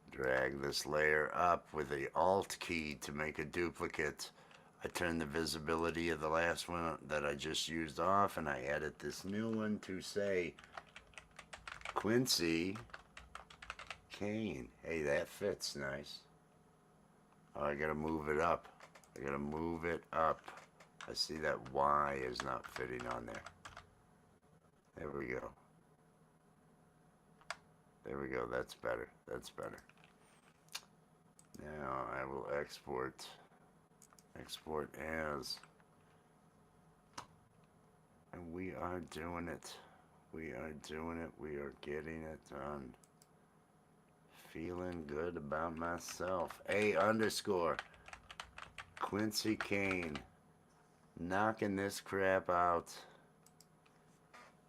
Drag this layer up with the Alt key to make a duplicate. I turn the visibility of the last one that I just used off, and I added this new one to say Quincy Kane. Hey, that fits nice. Oh, I gotta move it up. I gotta move it up. I see that Y is not fitting on there. There we go. There we go. That's better. That's better. Now I will export. Export as. And we are doing it. We are doing it. We are getting it done. Feeling good about myself. A underscore Quincy Kane. Knocking this crap out.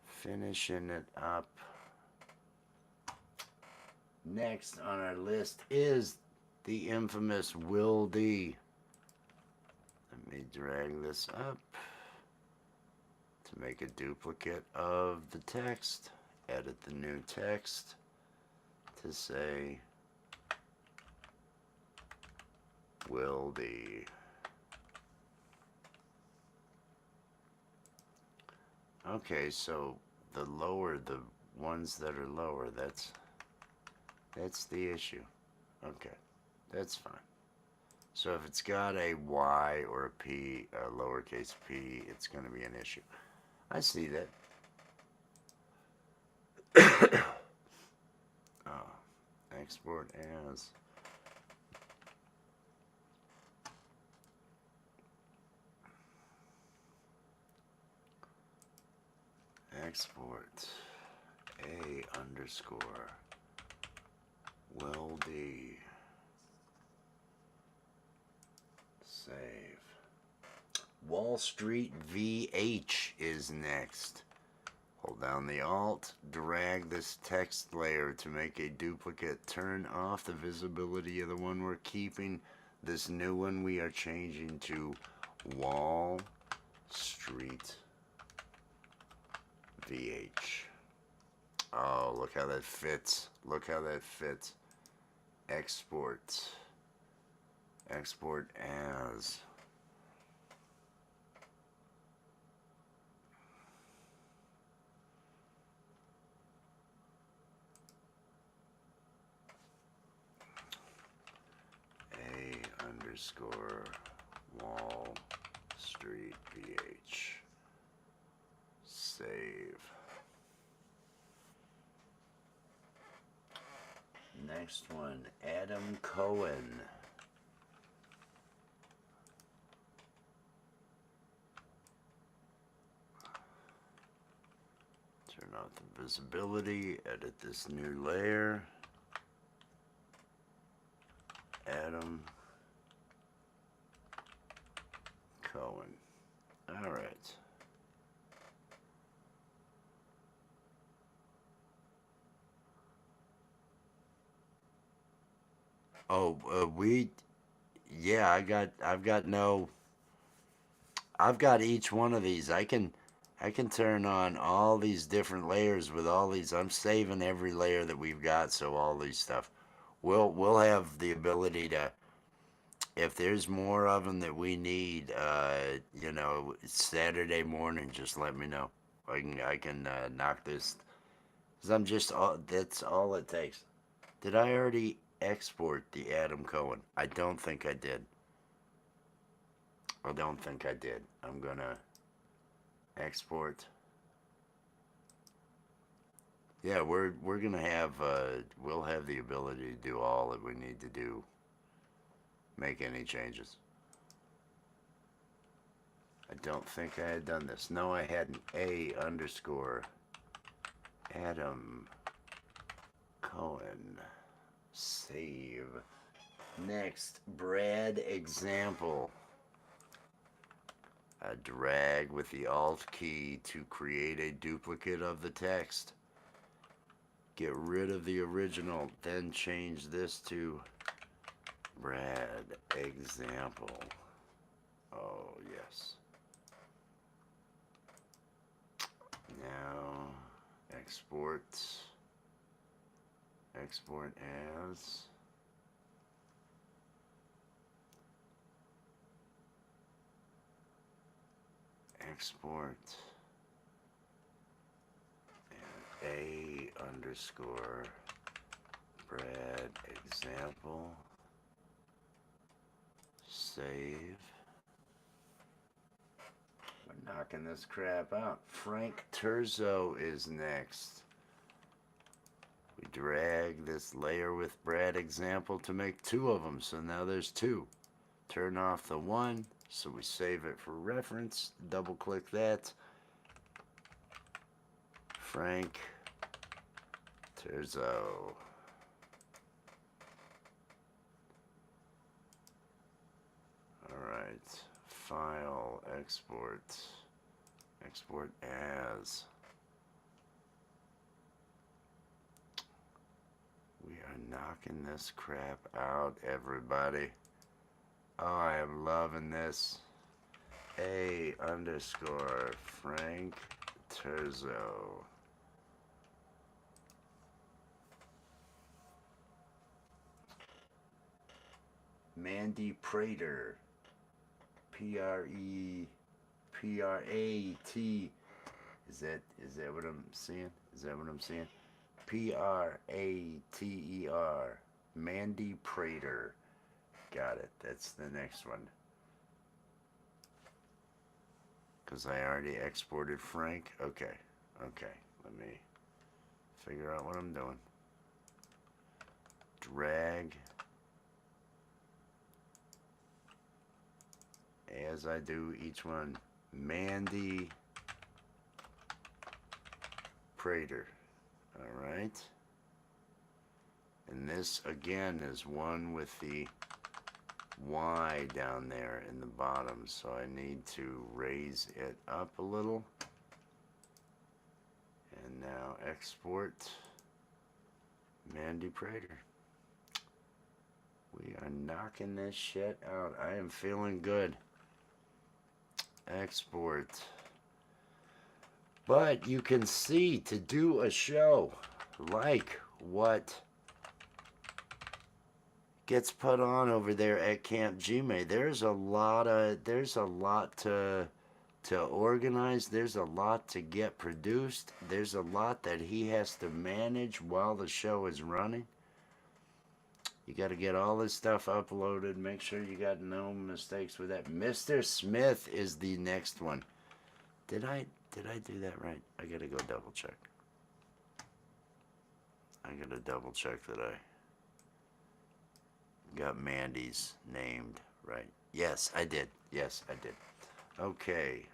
Finishing it up. Next on our list is the infamous Will D. Let me drag this up to make a duplicate of the text. Edit the new text to say Will D. Okay, so the lower, the ones that are lower, that's the issue. Okay, that's fine. So if it's got a Y or a P, a lowercase p, it's going to be an issue. I see that. Export as. Export A underscore Will D. Save. Wall Street VH is next. Hold down the Alt, drag this text layer to make a duplicate. Turn off the visibility of the one we're keeping. This new one we are changing to Wall Street VH. Oh, look how that fits. Look how that fits. Export. Export as. A underscore Wall Street VH. Save. Next one, Adam Cohen. Turn off the visibility, edit this new layer. Adam Cohen. All right. Oh, yeah, I've got each one of these. I can turn on all these different layers with all these. I'm saving every layer that we've got, so all these stuff. We'll have the ability to, if there's more of them that we need, you know, Saturday morning, just let me know. I can knock this, because I'm just, that's all it takes. Did I already export the Adam Cohen? I don't think I did. I don't think I did. I'm gonna export. Yeah, we're gonna have we'll have the ability to do all that we need to do. Make any changes. I don't think I had done this. No, I hadn't. A underscore Adam Cohen. Save. Next, Brad example. Drag with the Alt key to create a duplicate of the text. Get rid of the original, then change this to Brad example. Oh, yes. Now, export. Export as. Export. And A underscore Brad example. Save. We're knocking this crap out. Frank Terzo is next. We drag this layer with Brad example to make two of them. So now there's two. Turn off the one. So we save it for reference. Double click that. Frank Terzo. Alright. File, export. Export as. We are knocking this crap out, everybody. Oh, I am loving this. A underscore Frank Terzo. Mandy Prater. P-R-E-P-R-A-T. Is that what I'm seeing? Is that what I'm seeing? P-R-A-T-E-R. Mandy Prater. Got it. That's the next one. Because I already exported Frank. Okay. Okay. Let me figure out what I'm doing. Drag. As I do each one. Mandy Prater. Alright. And this again is one with the Y down there in the bottom, so I need to raise it up a little. And now export Mandy Prater. We are knocking this shit out. I am feeling good. Export. But you can see, to do a show like what gets put on over there at Camp Gmail, there's a lot to organize. There's a lot to get produced. There's a lot that he has to manage while the show is running. You got to get all this stuff uploaded. Make sure you got no mistakes with that. Mr. Smith is the next one. Did I do that right? I got to go double check. I got to double check that I got Mandy's named right. Yes, I did. Yes, I did. Okay.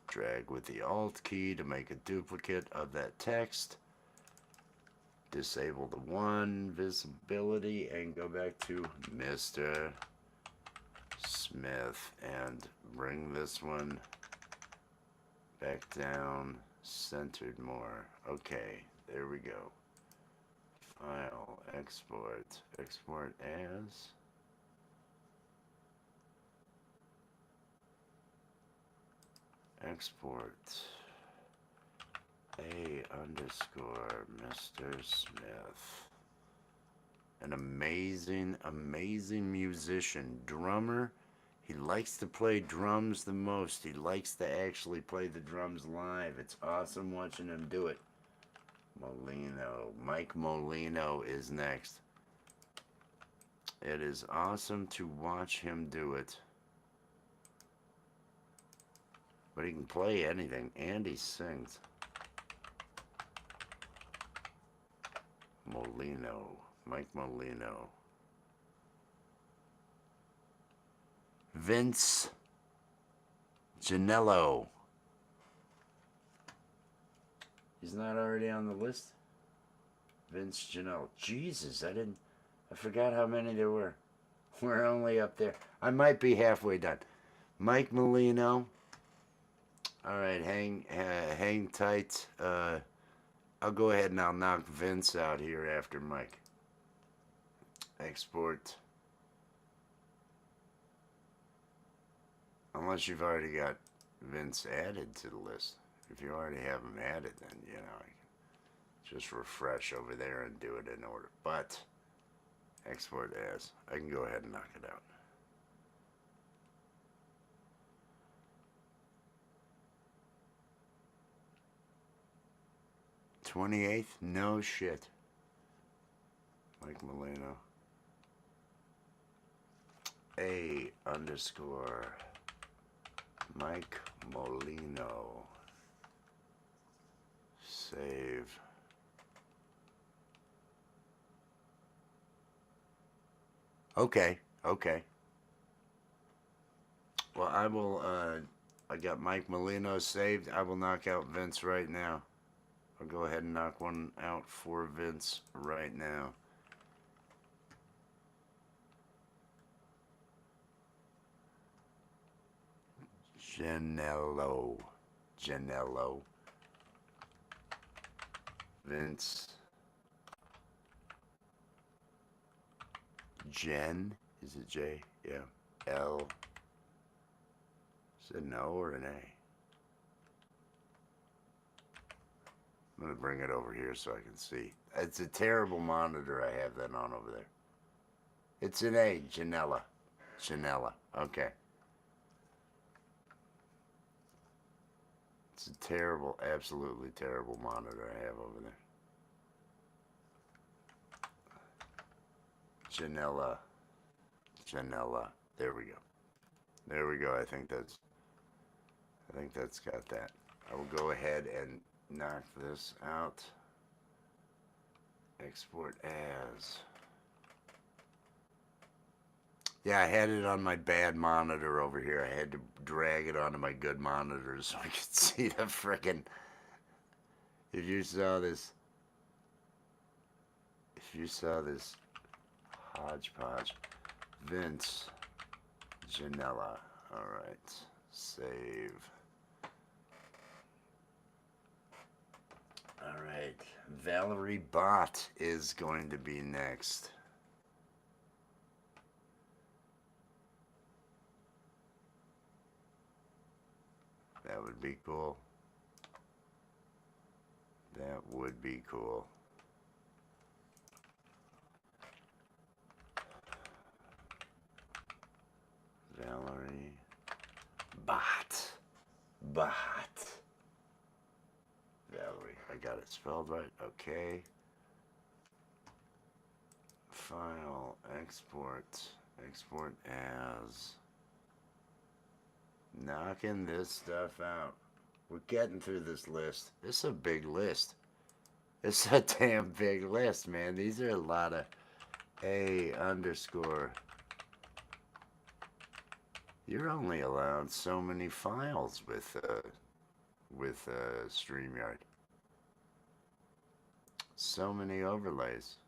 Drag with the Alt key to make a duplicate of that text. Disable the one visibility and go back to Mr. Smith and bring this one back down, centered more. Okay, there we go. File, export, export as. Export. A underscore Mr. Smith. An amazing, amazing musician, drummer. He likes to play drums the most. He likes to actually play the drums live. It's awesome watching him do it. Molino. Mike Molino is next. It is awesome to watch him do it. But he can play anything, and he sings. Molino. Mike Molino. Vince Ginello. He's not already on the list? Vince Ginello. Jesus, I forgot how many there were. We're only up there. I might be halfway done. Mike Molino. All right, hang tight. I'll go ahead and I'll knock Vince out here after Mike. Export. Unless you've already got Vince added to the list. If you already have him added, then, you know, I can just refresh over there and do it in order. But, export as. I can go ahead and knock it out. $28th? No shit. Mike Molino. A underscore Mike Molino. Save. Okay. Well, I will, I got Mike Molino saved. I will knock out Vince right now. I'll go ahead and knock one out for Vince right now. Ginello. Vince. Jen. Is it J? Yeah. L. Is it an O or an A? I'm going to bring it over here so I can see. It's a terrible monitor I have that on over there. It's an A. Janella. Okay. It's a terrible, absolutely terrible monitor I have over there. Janella. There we go. I think that's got that. I will go ahead and knock this out. Export as. Yeah, I had it on my bad monitor over here. I had to drag it onto my good monitor so I could see the frickin'. If you saw this hodgepodge. Vince Ginella. Alright. Save. Alright. Valerie Bott is going to be next. That would be cool. That would be cool. Valerie Bott. Valerie. I got it spelled right. Okay. File. Export. Export as. Knocking this stuff out. We're getting through this list. This is a big list. It's a damn big list, man. These are a lot of A underscore. You're only allowed so many files with StreamYard. So many overlays.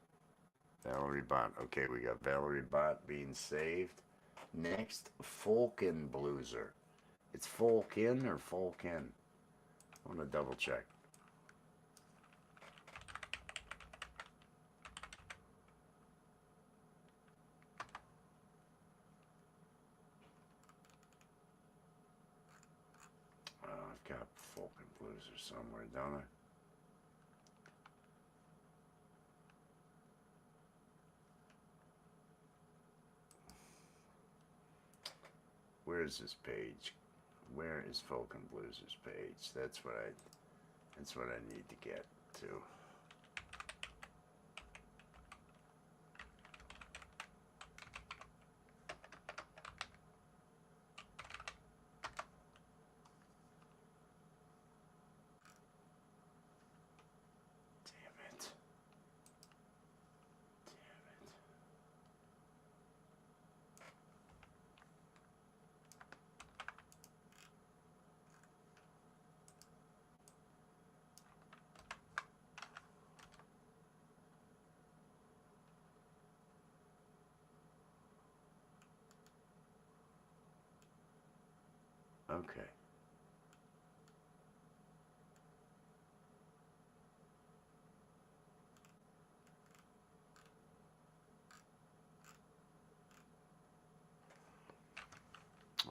Valerie Bott. Okay, we got Valerie Bott being saved. Next, Folkin Blueser. It's Folkin or Folkin? I want to double check. I've got Folkin Blueser somewhere, don't I? Where is this page? Where is Folkin Blueser's page? That's what I need to get to. Okay.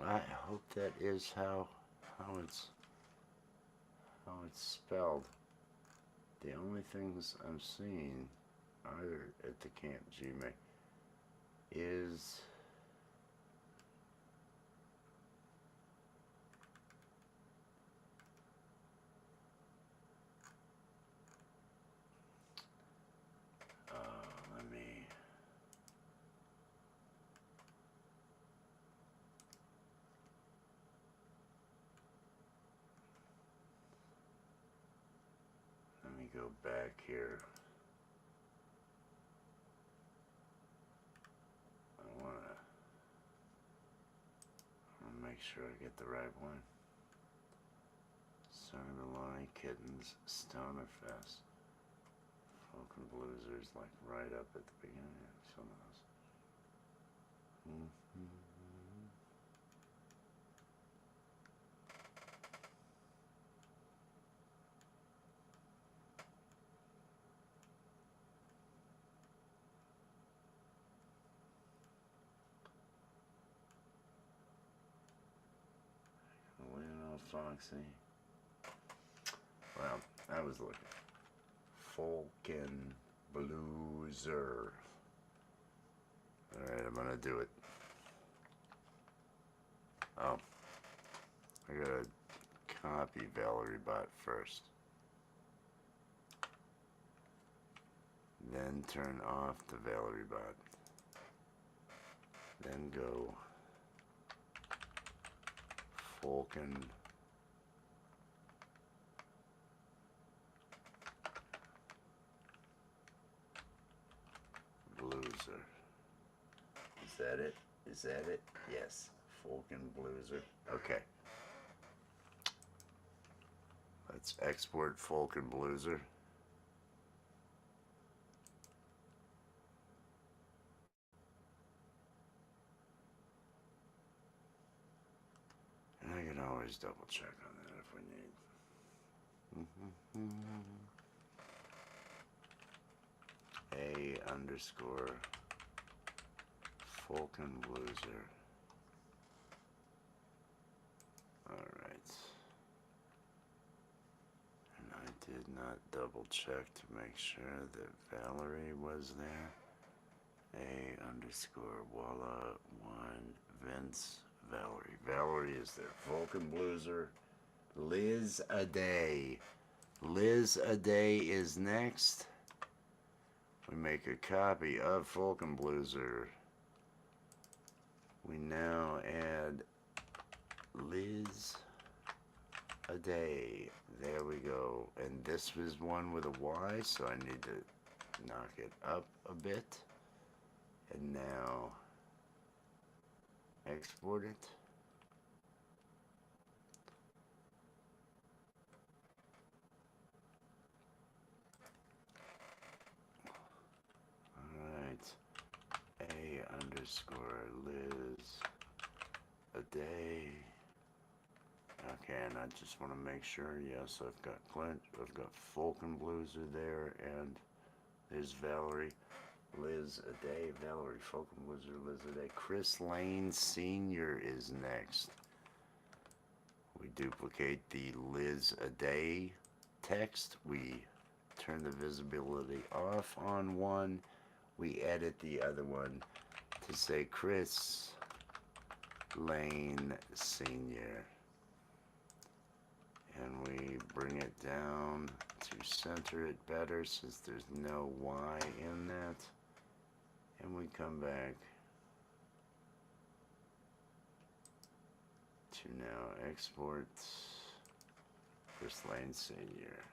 I hope that is how it's spelled. The only things I'm seeing either at the Camp Gmail is let me go back here. I wanna make sure I get the right one. Sonny Kittens, Stonerfest, Folk and Bluesers, like right up at the beginning of some of those. Lionel Foxy. Well, I was looking. Folkin Blueser. Alright, I'm gonna do it. Oh. I gotta copy Valerie Bot first. Then turn off the Valerie Bot. Then go Folkin Blueser. Is that it? Is that it? Yes. Folkin Blueser. Okay. Let's export Folkin Blueser. And I can always double check on that if we need. A__ Folkin Blueser. Alright. And I did not double check to make sure that Valerie was there. A__ Walla 1 Vince Valerie. Valerie is there. Folkin Blueser. Liz Aday. Liz Aday is next. We make a copy of Folkin Blueser. We now add Liz Aday. There we go. And this was one with a Y, so I need to knock it up a bit. And now export it. Alright. A__ Liz Aday. Okay, and I just want to make sure, yes, I've got Clint, I've got Folkin Blueser there, and there's Valerie. Liz Aday, Valerie, Folkin Blueser, Liz Aday. Chris Lane Sr. is next. We duplicate the Liz Aday text. We turn the visibility off on one. We edit the other one to say Chris Lane Sr. And we bring it down to center it better since there's no Y in that. And we come back to now export Chris Lane Sr.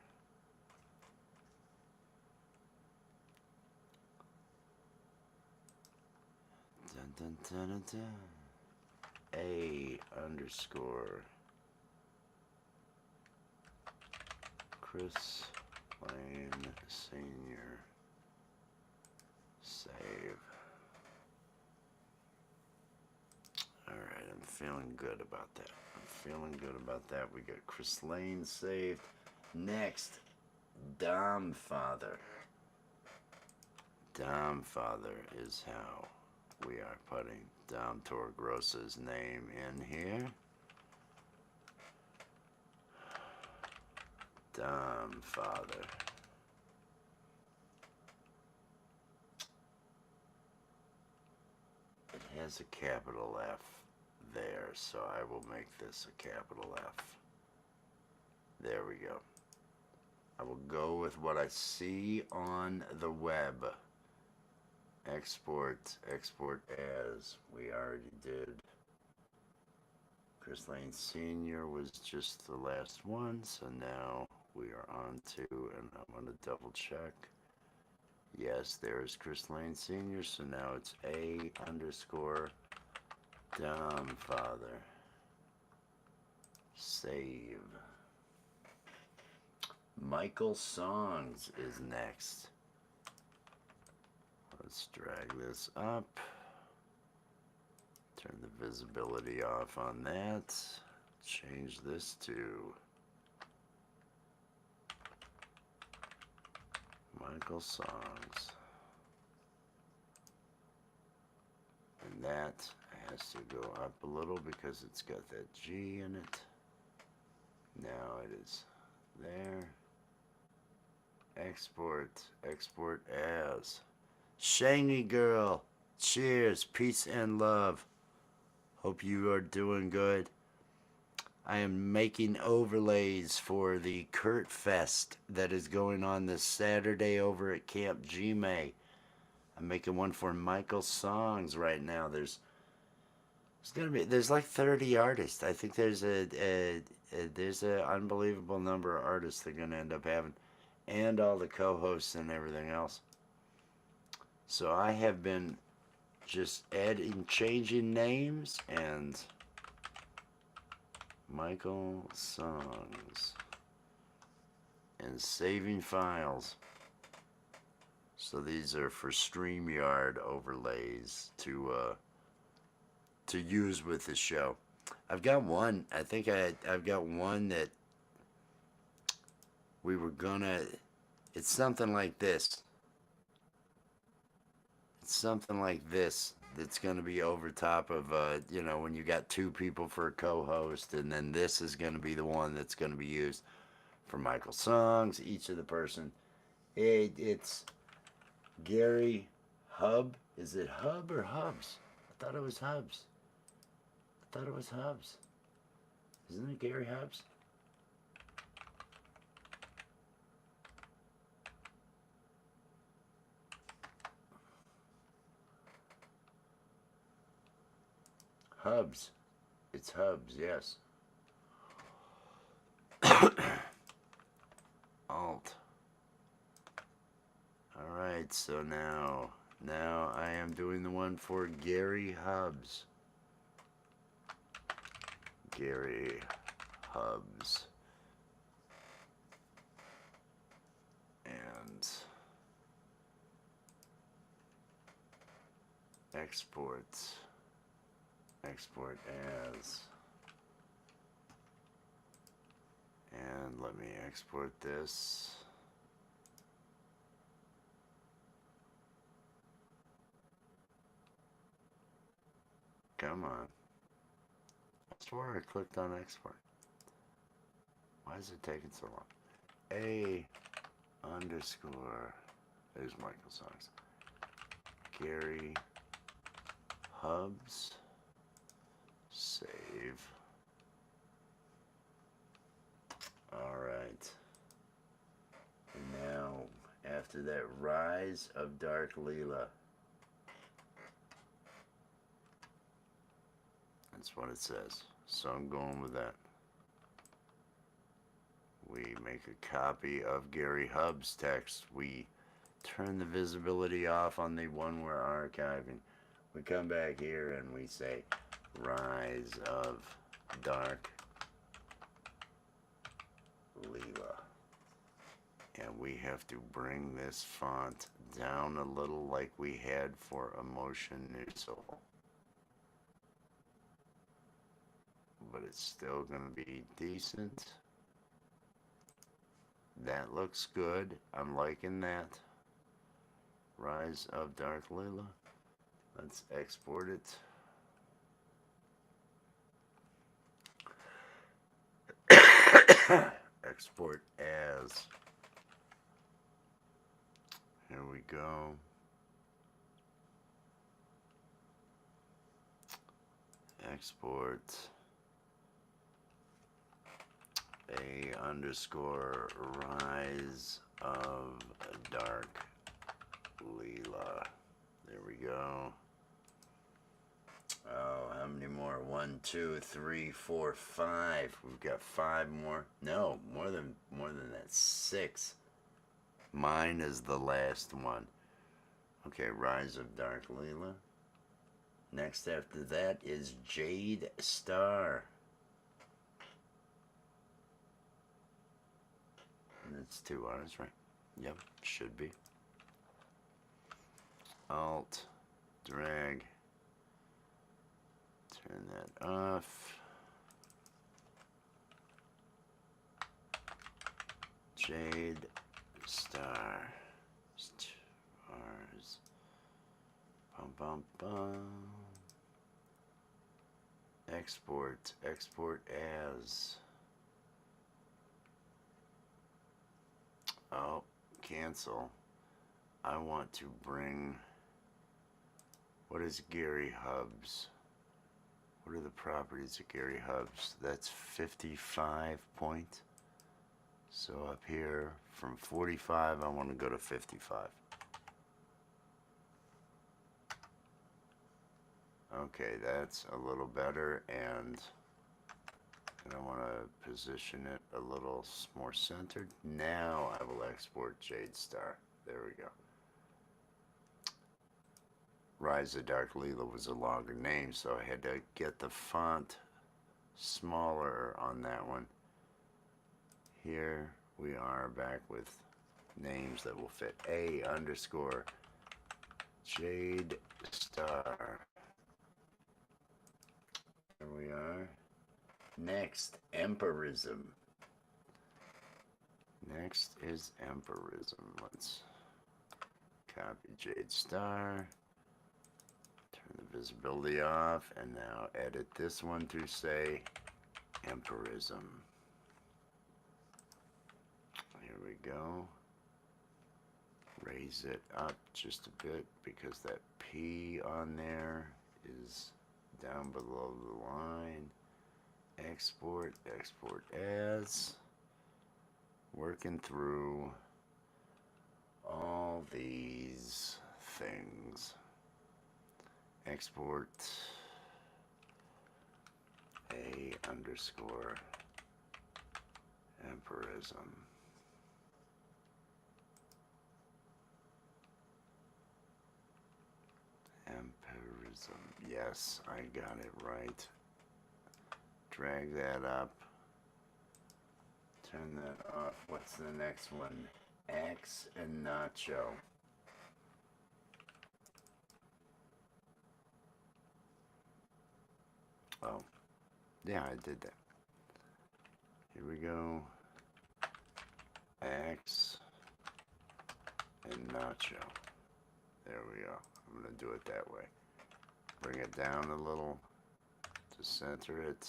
Dun, dun, dun, dun, dun. A__ Chris Lane Sr. Save. Alright, I'm feeling good about that. We got Chris Lane saved. Next, Dom Father. Dom Father is how we are putting Dom Torgrossa's name in here. Dom Father. It has a capital F there, so I will make this a capital F. There we go. I will go with what I see on the web. Export as we already did. Chris Lane Sr. was just the last one, so now we are on to, and I'm going to double check. Yes, there's Chris Lane Sr., so now it's A _ Dom Father. Save. Michael Songs is next. Let's drag this up. Turn the visibility off on that. Change this to Michael Songs. And that has to go up a little because it's got that G in it. Now it is there. Export as. Shangy Girl, cheers, peace and love. Hope you are doing good. I am making overlays for the Kurtfest that is going on this Saturday over at Camp G-May. I'm making one for Michael Songs right now. There's like 30 artists. I think there's an unbelievable number of artists they're gonna end up having, and all the co-hosts and everything else. So I have been just changing names, and Michael Songs, and saving files. So these are for StreamYard overlays to use with the show. I've got one. I think I've got one that we were gonna. It's something like this. Something like this that's going to be over top of, when you got two people for a co-host, and then this is going to be the one that's going to be used for Michael Songs, each of the person. It's Gary Hub. Is it Hub or Hubs? I thought it was Hubs. Isn't it Gary Hubs? Hubs. It's Hubs, yes. Alt. Alright, so now I am doing the one for Gary Hubs. Gary Hubs. And export as, and let me export this. Come on. I swear I clicked on export. Why is it taking so long? A _ there's Michael Songs. Gary Hubs. Save. Alright. And now, after that, Rise of Dark Leela. That's what it says. So I'm going with that. We make a copy of Gary Hubs' text. We turn the visibility off on the one we're archiving. We come back here and we say Rise of Dark Leela. And we have to bring this font down a little like we had for Emotion New Soul. but it's still going to be decent. That looks good. I'm liking that. Rise of Dark Layla. Let's export it. Export as. Here we go. Export a underscore rise of dark Leela. There we go. Oh, how many more? 1, 2, 3, 4, 5. We've got 5 more. No, more than that. 6. Mine is the last one. Okay, Rise of Dark Leela. Next after that is Jade Star. And it's 2 R's, right? Yep, should be. Alt, drag, turn that off. Jade Star. 2 R's. Bum, bum, bum. Export as. Oh, cancel. I want to bring. What is Gary Hubs? What are the properties of Gary Hubs? That's 55 point. So up here from 45, I want to go to 55. Okay, that's a little better, and I want to position it a little more centered. Now I will export Jade Star. There we go. Rise of Dark Leela was a longer name, so I had to get the font smaller on that one. Here we are back with names that will fit. A underscore Jade Star. There we are. Next, Empirism. Next is Empirism. Let's copy Jade Star. Turn the visibility off, and now edit this one to say Empirism. Here we go. Raise it up just a bit because that P on there is down below the line. Export as. Working through all these things. Export a underscore Empirism. Empirism. Yes, I got it right. Drag that up. Turn that off. What's the next one? X and Nacho. Oh, yeah, I did that. Here we go. X and Nacho. There we go. I'm going to do it that way. Bring it down a little to center it,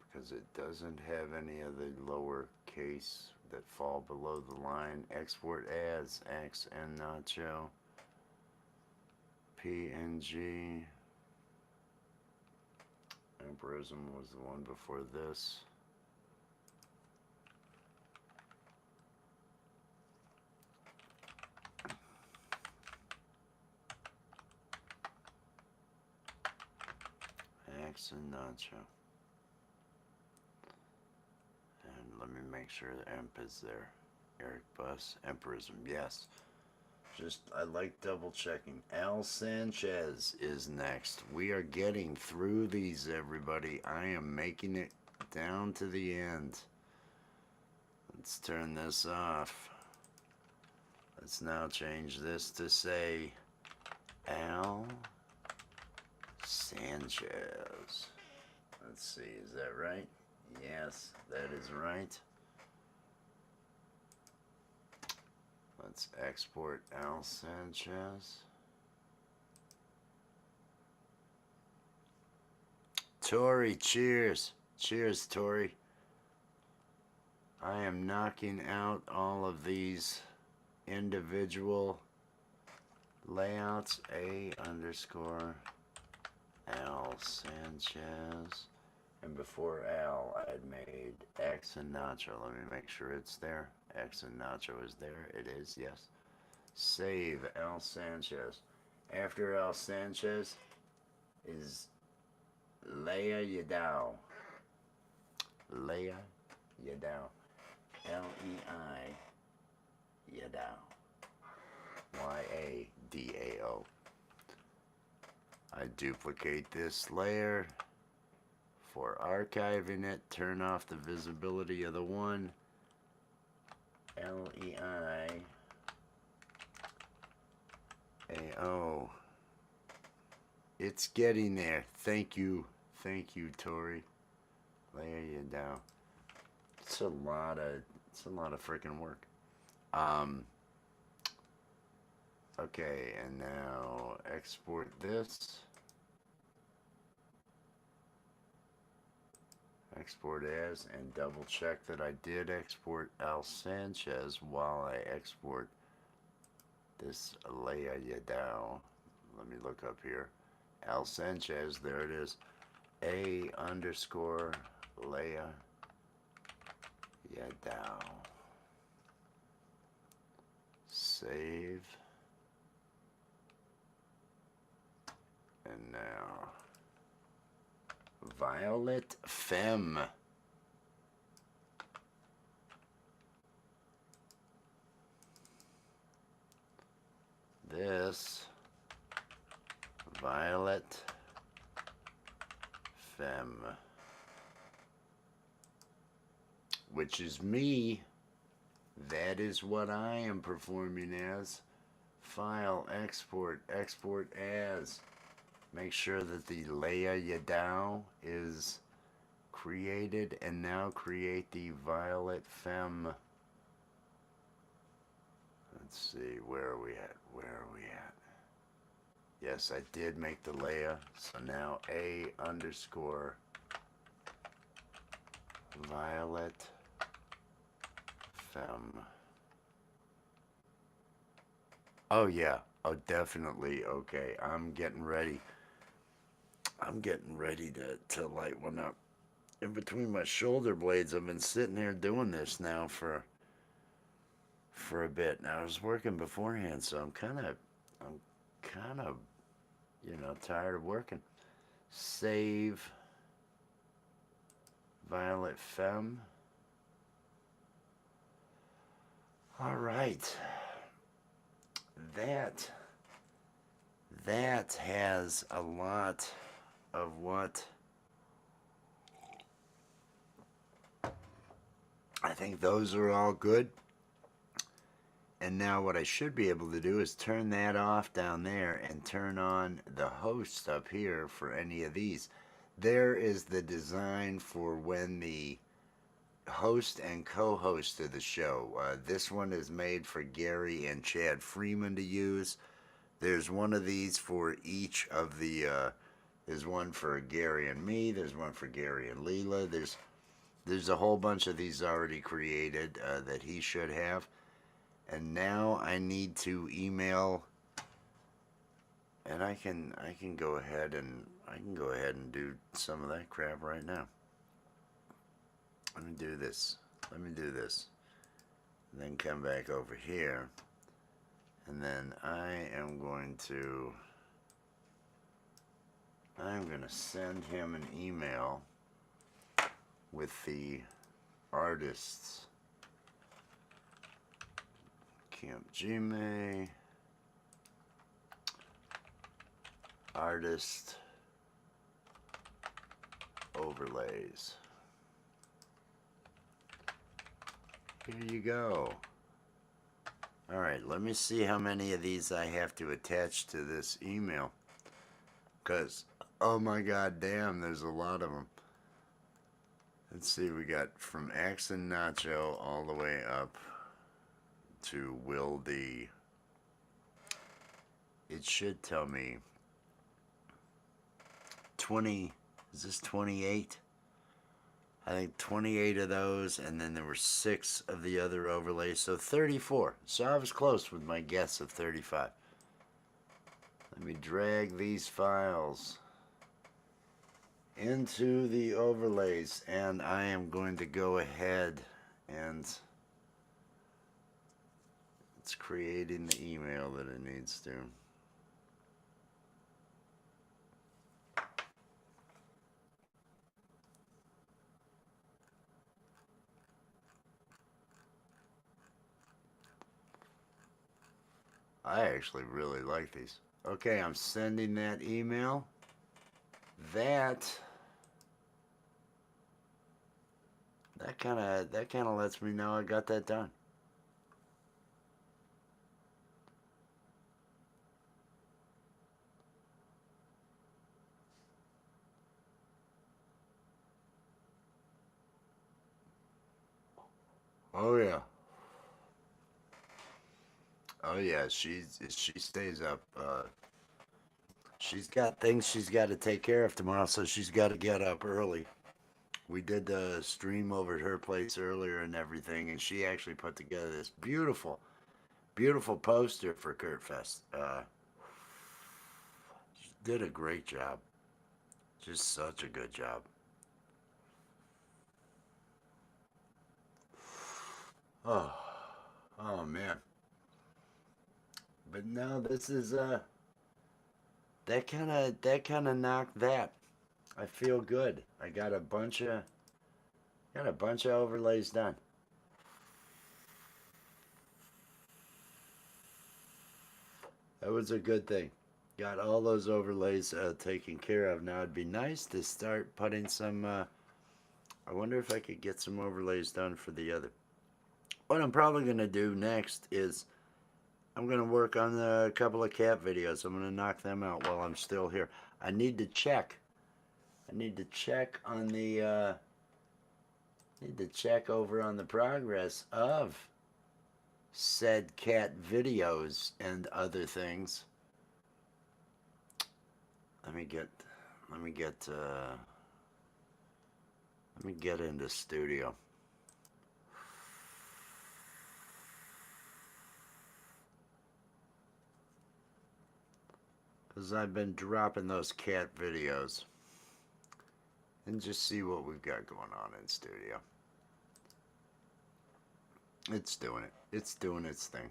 because it doesn't have any of the lower case that fall below the line. Export as X and Nacho. PNG. Empirism was the one before this. X and Nacho. And let me make sure the Emp is there. Eric Bus, Empirism, yes. Just, I like double checking. Al Sanchez is next. We are getting through these, everybody. I am making it down to the end. Let's turn this off. Let's now change this to say Al Sanchez. Let's see, is that right? Yes, that is right. Let's export Al Sanchez. Tori, cheers. Cheers, Tori. I am knocking out all of these individual layouts. A underscore Al Sanchez. And before Al, I had made X and Nacho. Let me make sure it's there. X and Nacho is there. It is, yes. Save Al Sanchez. After Al Sanchez is Leia Yadao. Leia Yadao. L-E-I Yadao. Y-A-D-A-O. I duplicate this layer for archiving it. Turn off the visibility of the one. L-E-I-A-O. It's getting there. Thank you. Thank you, Tori. Layer you down. It's a lot of freaking work. Okay, and now export this. Export as, and double check that I did export Al Sanchez while I export this Leia Yadao. Let me look up here. Al Sanchez, there it is. A underscore Leia Yadao. Save. And now Violet Femme. This Violet Femme, which is me. That is what I am performing as. File, export, export as. Make sure that the Leia Yadao is created, and now create the Violet Femme. Let's see, where are we at? Where are we at? Yes, I did make the Leia. So now A underscore Violet Femme. Oh yeah. Oh, definitely. Okay, I'm getting ready. I'm getting ready to light one up. In between my shoulder blades, I've been sitting here doing this now for a bit. Now I was working beforehand, so I'm kind of, tired of working. Save Violet Femme. All right. That has a lot of what I think those are all good. And now what I should be able to do is turn that off down there and turn on the host up here for any of these. There is the design for when the host and co-host of the show. This one is made for Gary and Chad Freeman to use. There's one of these for each of the, there's one for Gary and me, there's one for Gary and Leela, there's a whole bunch of these already created that he should have. And now I need to email, and I can go ahead and do some of that crap right now. Let me do this. And then come back over here. And then I'm going to send him an email with the artists. Camp Gmail. Artist overlays. Here you go. Alright, let me see how many of these I have to attach to this email. Because Oh my god, damn, there's a lot of them. Let's see, we got from Axon Nacho all the way up to Will D. It should tell me 20, is this 28? I think 28 of those, and then there were 6 of the other overlays, so 34. So I was close with my guess of 35. Let me drag these files into the overlays, and I am going to go ahead and it's creating the email that it needs to. I actually really like these. Okay, I'm sending that email. That kind of lets me know I got that done. Oh yeah. Oh yeah, she stays up. She's got things she's got to take care of tomorrow, so she's got to get up early. We did the stream over at her place earlier and everything, and she actually put together this beautiful, beautiful poster for Kurtfest. She did a great job. Just such a good job. Oh, oh man. But no, this is that kind of knocked that. I feel good. I got a bunch of overlays done. That was a good thing. Got all those overlays taken care of. Now it'd be nice to start putting some. I wonder if I could get some overlays done for the other. What I'm probably gonna do next is I'm gonna work on a couple of cat videos. I'm gonna knock them out while I'm still here. I need to check. I need to check on the. Need to check over on the progress of said cat videos and other things. Let me get let me get let me get into studio. Because I've been dropping those cat videos. And just see what we've got going on in studio. It's doing it. It's doing its thing.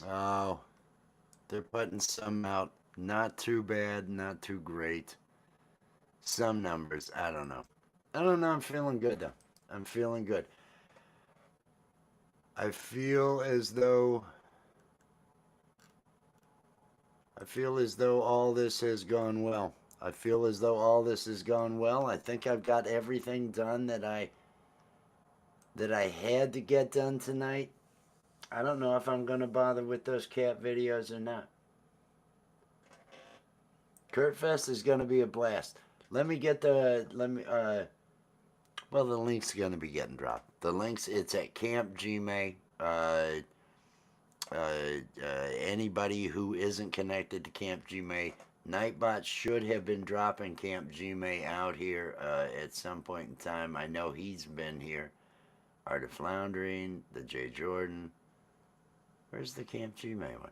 Oh, they're putting some out. Not too bad, not too great. Some numbers, I don't know. I don't know, I'm feeling good though. I'm feeling good. I feel as though I feel as though all this has gone well. I feel as though all this has gone well. I think I've got everything done that I had to get done tonight. I don't know if I'm going to bother with those cat videos or not. Kurtfest is going to be a blast. Let me get the well, the link's going to be getting dropped. The links, it's at Camp Gmail. Anybody who isn't connected to Camp Gmail, Nightbot should have been dropping Camp Gmail out here at some point in time. I know he's been here. Art of Floundering, the J. Jordan. Where's the Camp Gmail one?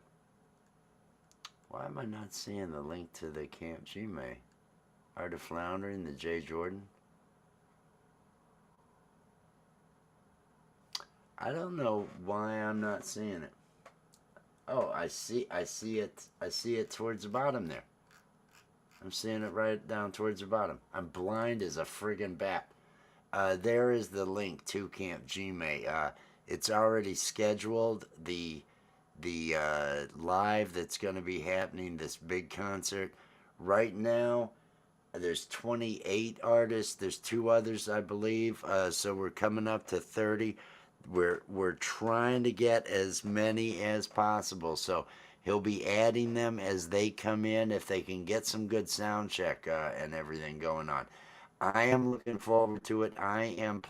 Why am I not seeing the link to the Camp Gmail? Art of Floundering, the J. Jordan. I don't know why I'm not seeing it. Oh, I see it towards the bottom there. I'm seeing it right down towards the bottom. I'm blind as a friggin' bat. There is the link to Camp Gmail. It's already scheduled. The live that's going to be happening, this big concert. Right now, there's 28 artists. There's 2 others, I believe. So we're coming up to 30. We're trying to get as many as possible. So He'll be adding them as they come in if they can get some good sound check and everything going on. I am looking forward to it. I am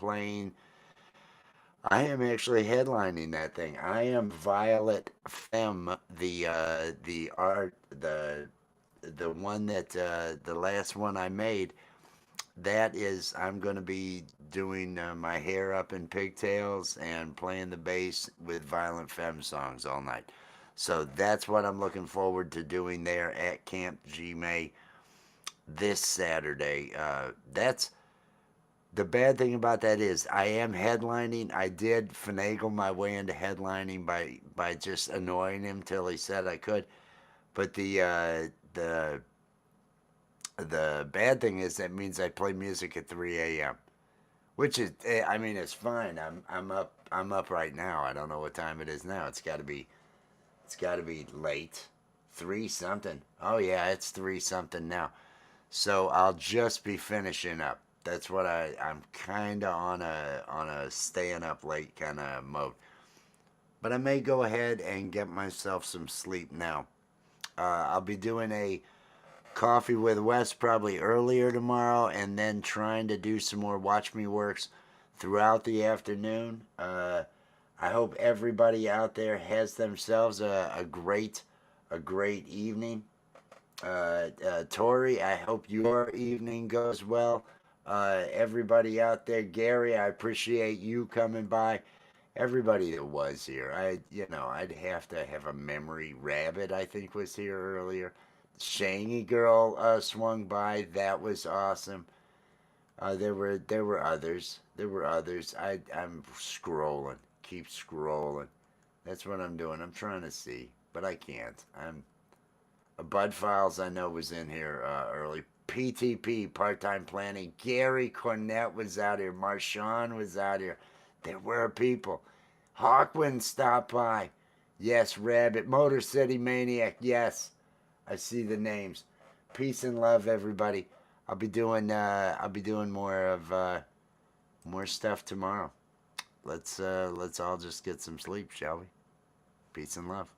actually headlining that thing. I am Violet Femme, the art the one that the last one I made. That is, I'm going to be doing my hair up in pigtails and playing the bass with Violent Femme songs all night. So that's what I'm looking forward to doing there at Camp G May this Saturday. That's the bad thing about that is I am headlining. I did finagle my way into headlining by just annoying him till he said I could. But the bad thing is that means I play music at 3 a.m. Which is, I mean, it's fine. I'm up right now. I don't know what time it is now. It's got to be late, 3 something. Oh yeah, it's 3 something now. So I'll just be finishing up. That's what I'm kind of on a staying up late kind of mode. But I may go ahead and get myself some sleep now. I'll be doing a coffee with Wes probably earlier tomorrow, and then trying to do some more Watch Me Works throughout the afternoon. I hope everybody out there has themselves a great evening. Tori, I hope your evening goes well. Everybody out there, Gary, I appreciate you coming by. Everybody that was here, I'd have to have a memory. Rabbit, I think, was here earlier. Shangy girl swung by. That was awesome. There were others. There were others. I'm scrolling. Keep scrolling. That's what I'm doing. I'm trying to see, but I can't. Bud Files I know was in here early. PTP, part-time planning. Gary Cornett was out here. Marshawn was out here. There were people. Hawkwind stopped by. Yes, Rabbit. Motor City Maniac. Yes, I see the names. Peace and love, everybody. I'll be doing more stuff tomorrow. Let's all just get some sleep, shall we? Peace and love.